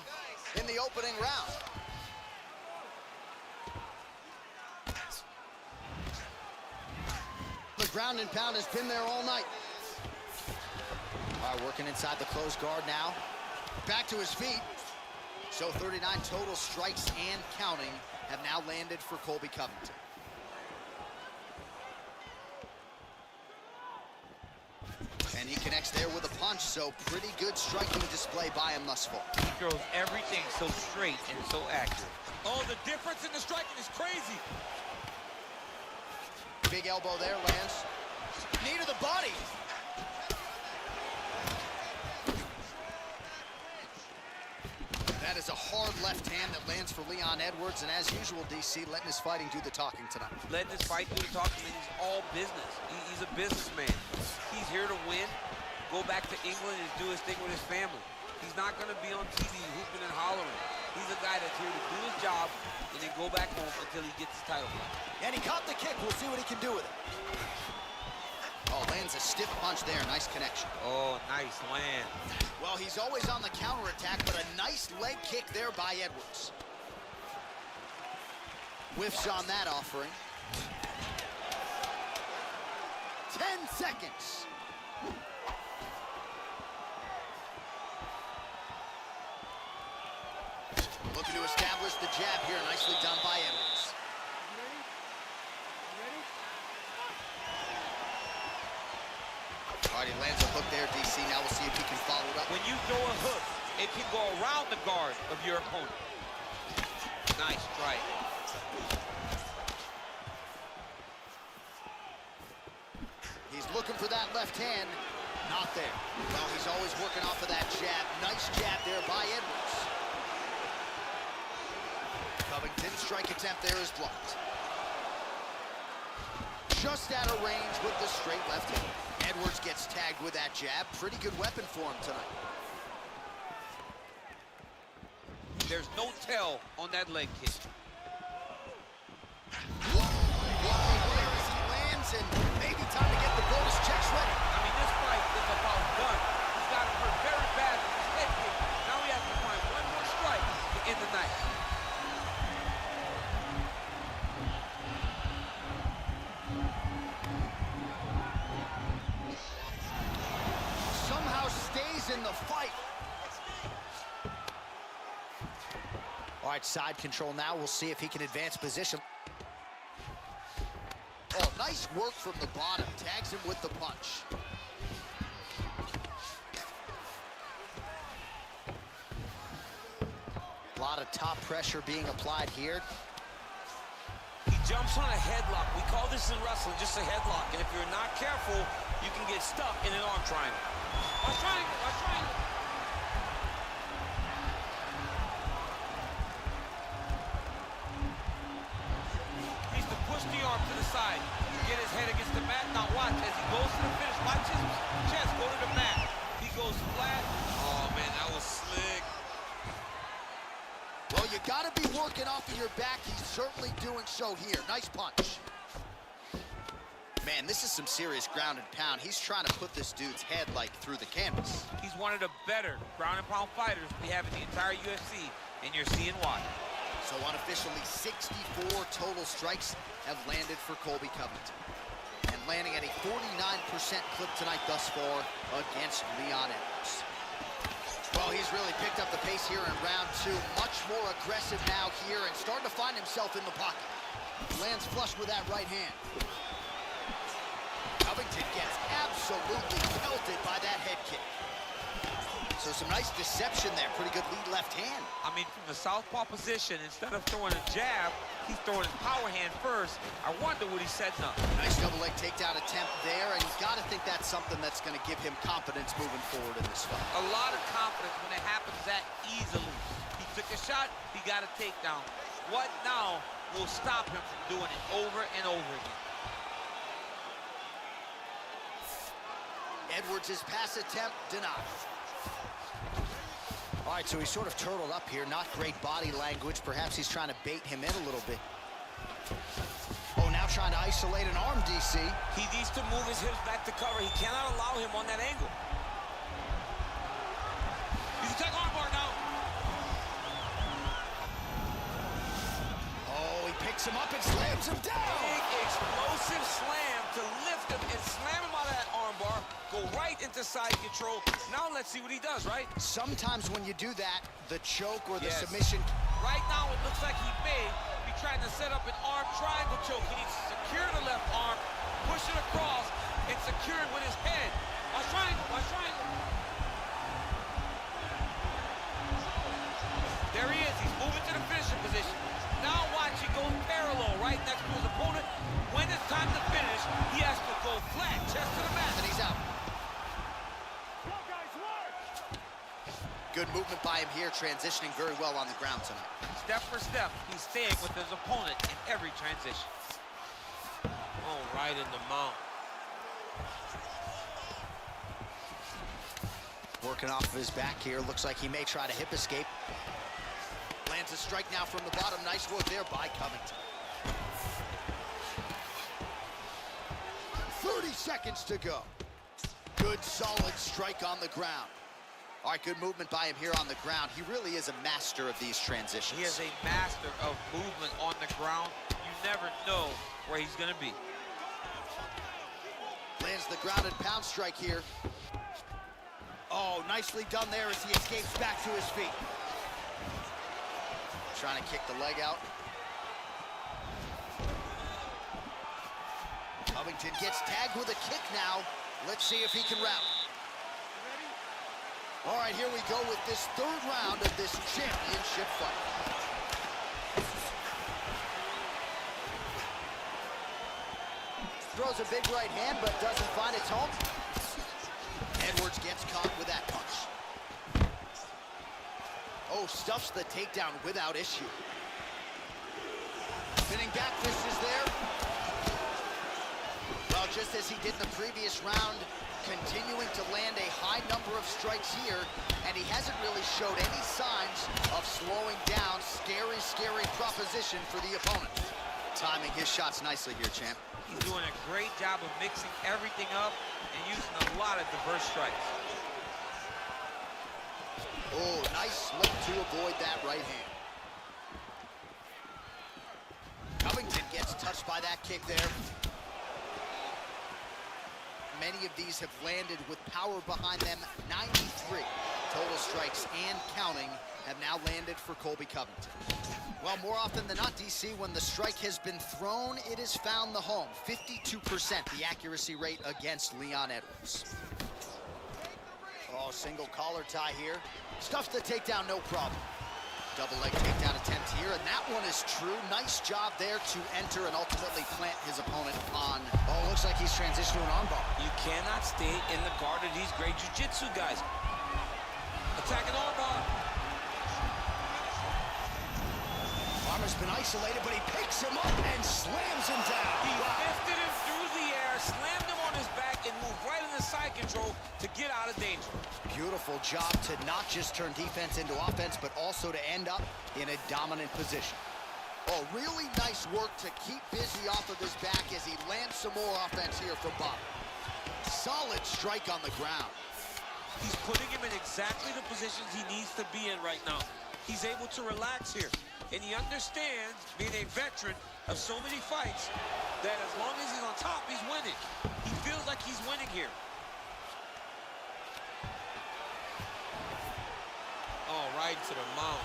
in the opening round. The ground and pound has been there all night. All right, working inside the closed guard now. Back to his feet. So 39 total strikes and counting have now landed for Colby Covington. And he connects there with a punch, so pretty good striking display by him thus far. He throws everything so straight and so accurate. Oh, the difference in the striking is crazy. Big elbow there, lands. Knee to the body. That is a hard left hand that lands for Leon Edwards, and as usual, DC letting his fighting do the talking tonight. Letting his fight do the talking, and he's all business. He's a businessman. He's here to win, go back to England and do his thing with his family. He's not going to be on TV hooping and hollering. He's a guy that's here to do his job and then go back home until he gets his title fight. And he caught the kick. We'll see what he can do with it. Oh, lands a stiff punch there. Nice connection. Oh, nice land. Well, he's always on the counterattack, but a nice leg kick there by Edwards. Whiffs on that offering. 10 seconds. Looking to establish the jab here. Nicely done by Edwards. You ready? You ready? All right, he lands a hook there, DC. Now we'll see if he can follow it up. When you throw a hook, it can go around the guard of your opponent. Nice strike. He's looking for that left hand. Not there. Well, he's always working off of that jab. Nice jab there by Edwards. Covington's strike attempt there is blocked. Just out of range with the straight left hand. Edwards gets tagged with that jab. Pretty good weapon for him tonight. There's no tell on that leg kick. As he lands, and maybe time to get the bonus checks ready. I mean, this fight is about done. He's got him hurt very bad with his head kick. Now he has to find one more strike to end the night. Somehow stays in the fight. All right, side control now. We'll see if he can advance position. Oh, nice work from the bottom. Tags him with the punch. A lot of top pressure being applied here. He jumps on a headlock. We call this in wrestling just a headlock. And if you're not careful, you can get stuck in an arm triangle. Arm triangle, arm triangle. Needs to push the arm to the side. Get his head against the mat. Now watch as he goes to the finish. Watch his chest go to the mat. He goes flat. Oh, man, that was slick. Well, you got to be working off of your back. He's certainly doing so here. Nice punch. Man, this is some serious ground and pound. He's trying to put this dude's head, like, through the canvas. He's one of the better ground and pound fighters we have in the entire UFC, and you're seeing why. So unofficially, 64 total strikes have landed for Colby Covington. And landing at a 49% clip tonight thus far against Leon Edwards. Well, he's really picked up the pace here in round two. Much more aggressive now here and starting to find himself in the pocket. Lands flush with that right hand. Covington gets absolutely pelted by that head kick. So some nice deception there. Pretty good lead left hand. I mean, from the southpaw position, instead of throwing a jab, he's throwing his power hand first. I wonder what he's setting up. Nice double leg takedown attempt there, and you've got to think that's something that's going to give him confidence moving forward in this fight. A lot of confidence when it happens that easily. He took a shot, he got a takedown. What now will stop him from doing it over and over again? Edwards' pass attempt denied. All right, so he's sort of turtled up here. Not great body language. Perhaps he's trying to bait him in a little bit. Oh, now trying to isolate an arm, DC. He needs to move his hips back to cover. He cannot allow him on that angle. He's attacking armbar now. Oh, he picks him up and slams him down. Big explosive slam to lift him and slam him out of that armbar. Go right into side control. Now let's see what he does, right? Sometimes when you do that, the choke or the Yes. submission. Right now, it looks like he may be trying to set up an arm triangle choke. He needs to secure the left arm, push it across, and secure it with his head. Watch triangle, watch triangle. There he is. He's moving to the finishing position. Now watch, he goes parallel right next to his opponent. When it's time to finish, he has to go flat, chest to the mat. And he's out. Go, guys, work! Good movement by him here, transitioning very well on the ground tonight. Step for step, he's staying with his opponent in every transition. Oh, right in the mount. Working off of his back here. Looks like he may try to hip escape. Lands a strike now from the bottom. Nice work there by Covington. 30 seconds to go. Good, solid strike on the ground. All right, good movement by him here on the ground. He really is a master of these transitions. He is a master of movement on the ground. You never know where he's going to be. Lands the ground and pound strike here. Oh, nicely done there as he escapes back to his feet. Trying to kick the leg out. Covington gets tagged with a kick now. Let's see if he can rally. All right, here we go with this third round of this championship fight. Throws a big right hand, but doesn't find its home. Edwards gets caught with that punch. Oh, stuffs the takedown without issue. Spinning back fist is there. Well, just as he did in the previous round, continuing to land a high number of strikes here, and he hasn't really showed any signs of slowing down. Scary, scary proposition for the opponent. Timing his shots nicely here, champ. He's doing a great job of mixing everything up and using a lot of diverse strikes. Oh, nice slip to avoid that right hand. Covington gets touched by that kick there. Many of these have landed with power behind them. 93 total strikes and counting have now landed for Colby Covington. Well, more often than not, DC, when the strike has been thrown, it has found the home. 52% the accuracy rate against Leon Edwards. Oh, single collar tie here. Stuffs the takedown, no problem. Double leg takedown attempt here, and that one is true. Nice job there to enter and ultimately plant his opponent on. Oh, looks like he's transitioned to an armbar. You cannot stay in the guard of these great jiu-jitsu guys. Attacking armbar. Armor's been isolated, but he picks him up and slams him down. He lifted him through the air, slammed him on his back, and moved right into side control to get out of danger. Beautiful job to not just turn defense into offense, but also to end up in a dominant position. Oh, really nice work to keep busy off of his back as he lands some more offense here from Bob. Solid strike on the ground. He's putting him in exactly the positions he needs to be in right now. He's able to relax here. And he understands, being a veteran of so many fights, that as long as he's on top, he's winning. He feels like he's winning here. Oh, right to the mount.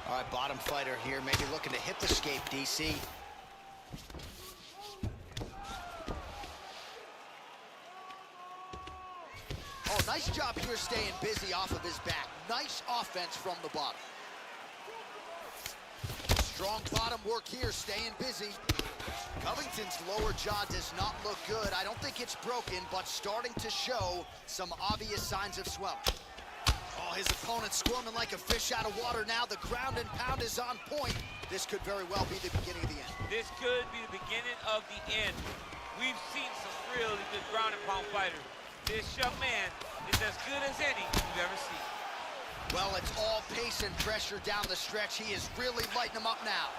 All right, bottom fighter here, maybe looking to hip escape, DC. Oh, nice job here staying busy off of his back. Nice offense from the bottom. Strong bottom work here, staying busy. Covington's lower jaw does not look good. I don't think it's broken, but starting to show some obvious signs of swelling. Oh, his opponent squirming like a fish out of water now. The ground and pound is on point. This could very well be the beginning of the end. This could be the beginning of the end. We've seen some really good ground and pound fighters. This young man is as good as any you've ever seen. Well, it's all pace and pressure down the stretch. He is really lighting them up now.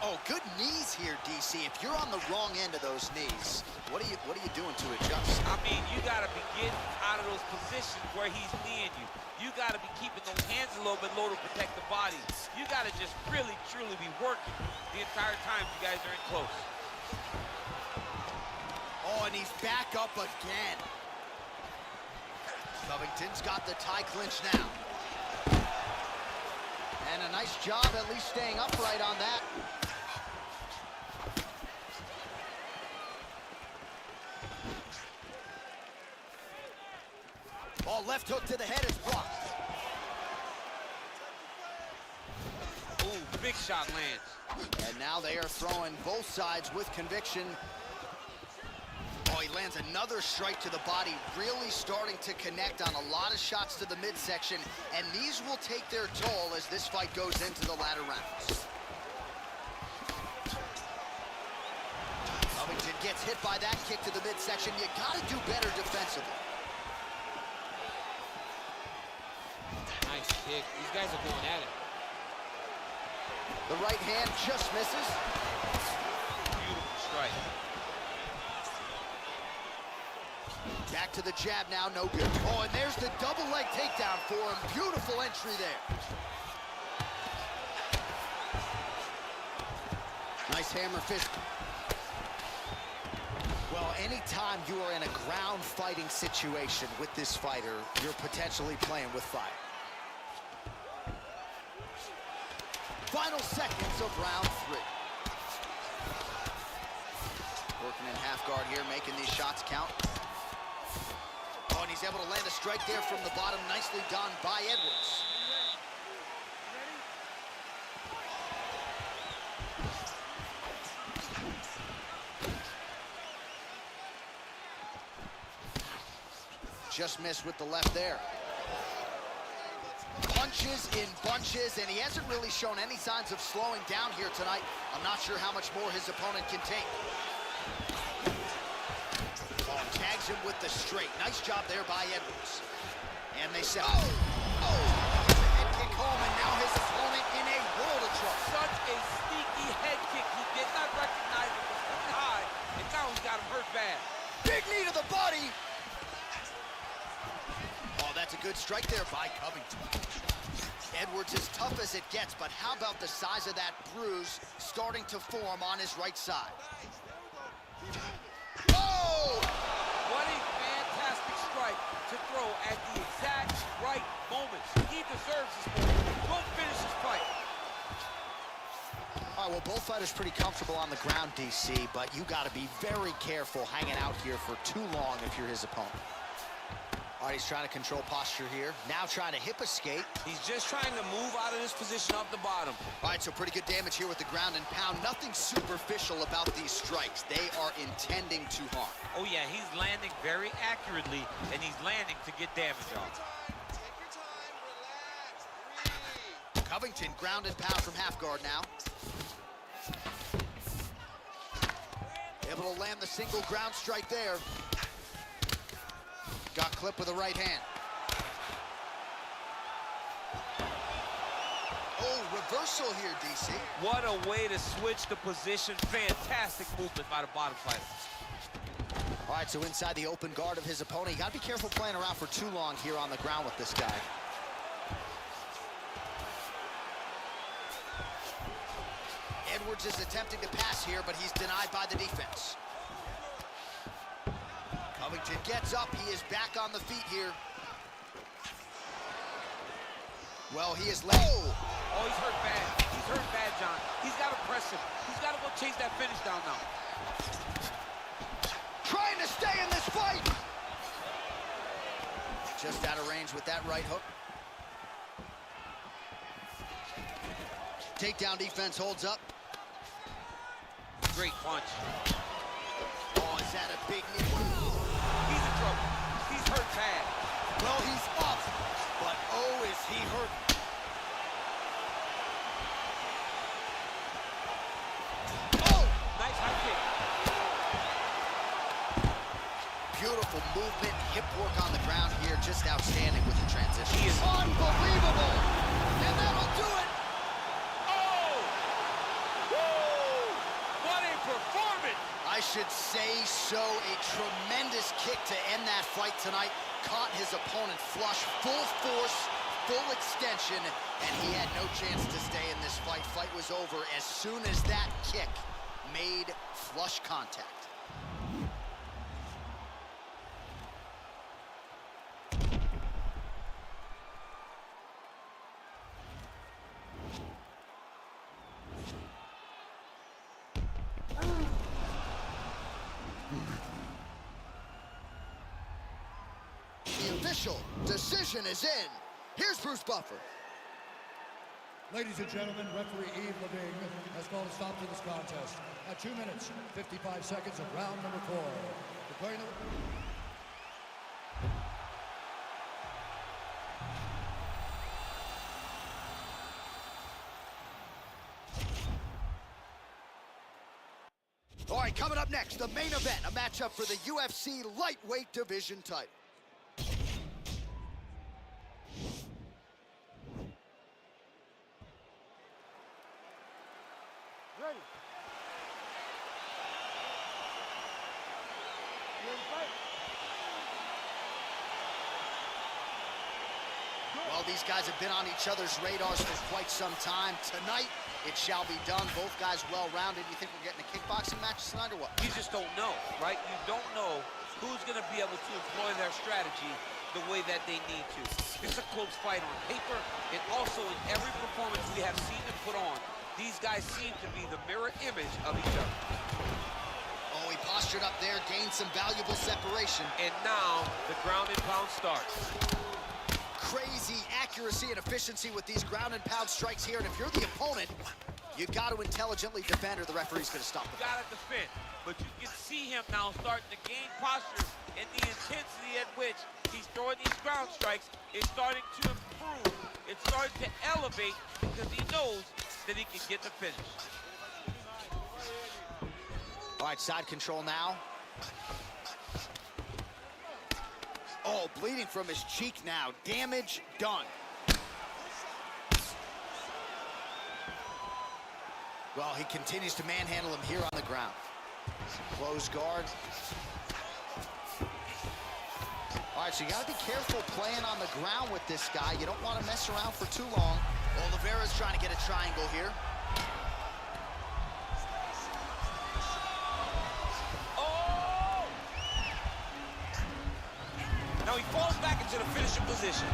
Oh, good knees here, DC. If you're on the wrong end of those knees, what are you doing to adjust? I mean, you got to be getting out of those positions where he's kneeing you. You got to be keeping those hands a little bit low to protect the body. You got to just really, truly be working the entire time you guys are in close. Oh, and he's back up again. Covington's got the tie clinch now. And a nice job at least staying upright on that. Oh, left hook to the head is blocked. Ooh, big shot lands. And now they are throwing both sides with conviction. Oh, he lands another strike to the body, really starting to connect on a lot of shots to the midsection, and these will take their toll as this fight goes into the latter rounds. Covington gets hit by that kick to the midsection. You gotta do better defensively. Nice kick. These guys are going at it. The right hand just misses. Beautiful strike. Back to the jab now, no good. Oh, and there's the double leg takedown for him. Beautiful entry there. Nice hammer fist. Well, anytime you are in a ground fighting situation with this fighter, you're potentially playing with fire. Final seconds of round 3. Working in half guard here, making these shots count. Oh, and he's able to land a strike there from the bottom. Nicely done by Edwards. Just missed with the left there. Punches in bunches, and he hasn't really shown any signs of slowing down here tonight. I'm not sure how much more his opponent can take. Tags him with the straight. Nice job there by Edwards. And they set. Head kick home, and now his opponent in a world of trouble. Such a sneaky head kick. He did not recognize it was coming high, and now he's got him hurt bad. Big knee to the body. Oh, that's a good strike there by Covington. Edwards is tough as it gets, but how about the size of that bruise starting to form on his right side? Oh! What a fantastic strike to throw at the exact right moment. He deserves this moment. Don't finish this fight. All right, well, both fighters pretty comfortable on the ground, DC, but you got to be very careful hanging out here for too long if you're his opponent. All right, he's trying to control posture here. Now trying to hip escape. He's just trying to move out of this position off the bottom. All right, so pretty good damage here with the ground and pound. Nothing superficial about these strikes. They are intending to harm. Oh, yeah, he's landing very accurately, and he's landing to get damage off. Take your time, relax, breathe. Covington ground and pound from half guard now. Able to land the single ground strike there. Got clipped with the right hand. Oh, reversal here, DC. What a way to switch the position. Fantastic movement by the bottom fighter. All right, so inside the open guard of his opponent. You got to be careful playing around for too long here on the ground with this guy. Edwards is attempting to pass here, but he's denied by the defense. Covington gets up. He is back on the feet here. Well, he is late. Oh, he's hurt bad. He's hurt bad, John. He's got to press him. He's got to go chase that finish down now. Trying to stay in this fight. Just out of range with that right hook. Takedown defense holds up. Great punch. Oh, is that a big knee? He's in trouble. He's hurt bad. Well, he's up, but oh, is he hurt. Oh! Nice high kick. Beautiful movement, hip work on the ground here, just outstanding with the transition. He is unbelievable! And that'll do it! Oh! Woo! What a performance! I should say so. A tremendous kick to end that fight tonight. Caught his opponent flush, full force, full extension, and he had no chance to stay in this fight. Fight was over as soon as that kick made flush contact. The official decision is in. Here's Bruce Buffer. Ladies and gentlemen, referee Yves Levine has called a stop to this contest at 2 minutes, 55 seconds of round number 4. Declaring the... All right, coming up next, the main event, a matchup for the UFC lightweight division title. Ready. You ready to fight? Well, these guys have been on each other's radars for quite some time. Tonight, it shall be done. Both guys well-rounded. You think we're getting a kickboxing match tonight or what? You just don't know, right? You don't know who's going to be able to employ their strategy the way that they need to. It's a close fight on paper, and also in every performance we have seen them put on, these guys seem to be the mirror image of each other. Oh, he postured up there, gained some valuable separation. And now the ground and pound starts. Crazy accuracy and efficiency with these ground and pound strikes here, and if you're the opponent, you got to intelligently defend or the referee's going to stop the You gotta defend, but you can see him now starting to gain posture, and the intensity at which he's throwing these ground strikes is starting to improve. It's starting to elevate because he knows that he can get the finish. All right, side control now. Oh, bleeding from his cheek now. Damage done. Well, he continues to manhandle him here on the ground. Close guard. All right, so you got to be careful playing on the ground with this guy. You don't want to mess around for too long. Oliveira's trying to get a triangle here. Oh! Now he falls back into the finishing position.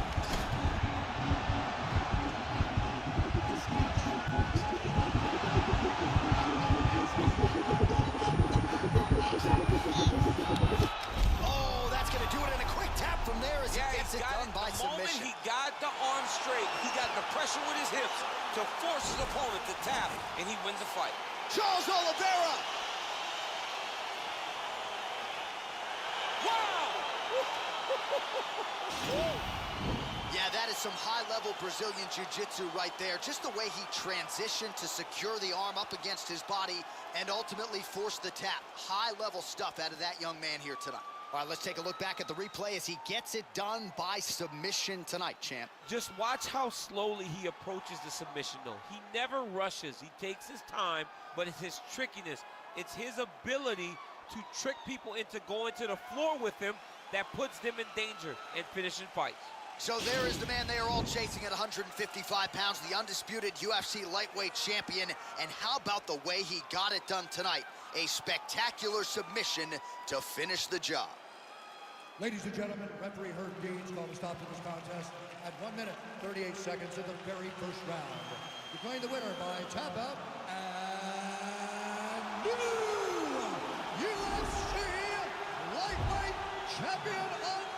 Oh, that's going to do it in a quick tap from there as he gets it done by The moment submission. he got the arm straight, he got the pressure with his hips to force his opponent to tap, and he wins the fight. Charles Oliveira. Wow! Yeah, that is some high-level Brazilian jiu-jitsu right there. Just the way he transitioned to secure the arm up against his body and ultimately force the tap. High-level stuff out of that young man here tonight. All right, let's take a look back at the replay as he gets it done by submission tonight, champ. Just watch how slowly he approaches the submission, though. He never rushes. He takes his time, but it's his trickiness. It's his ability to trick people into going to the floor with him that puts them in danger and finishing fights. So there is the man they are all chasing at 155 pounds, the undisputed UFC lightweight champion. And how about the way he got it done tonight? A spectacular submission to finish the job. Ladies and gentlemen, referee Herb Deans called a stop to this contest at 1 minute, 38 seconds of the very first round. Declaring the winner by tap out and new UFC lightweight champion of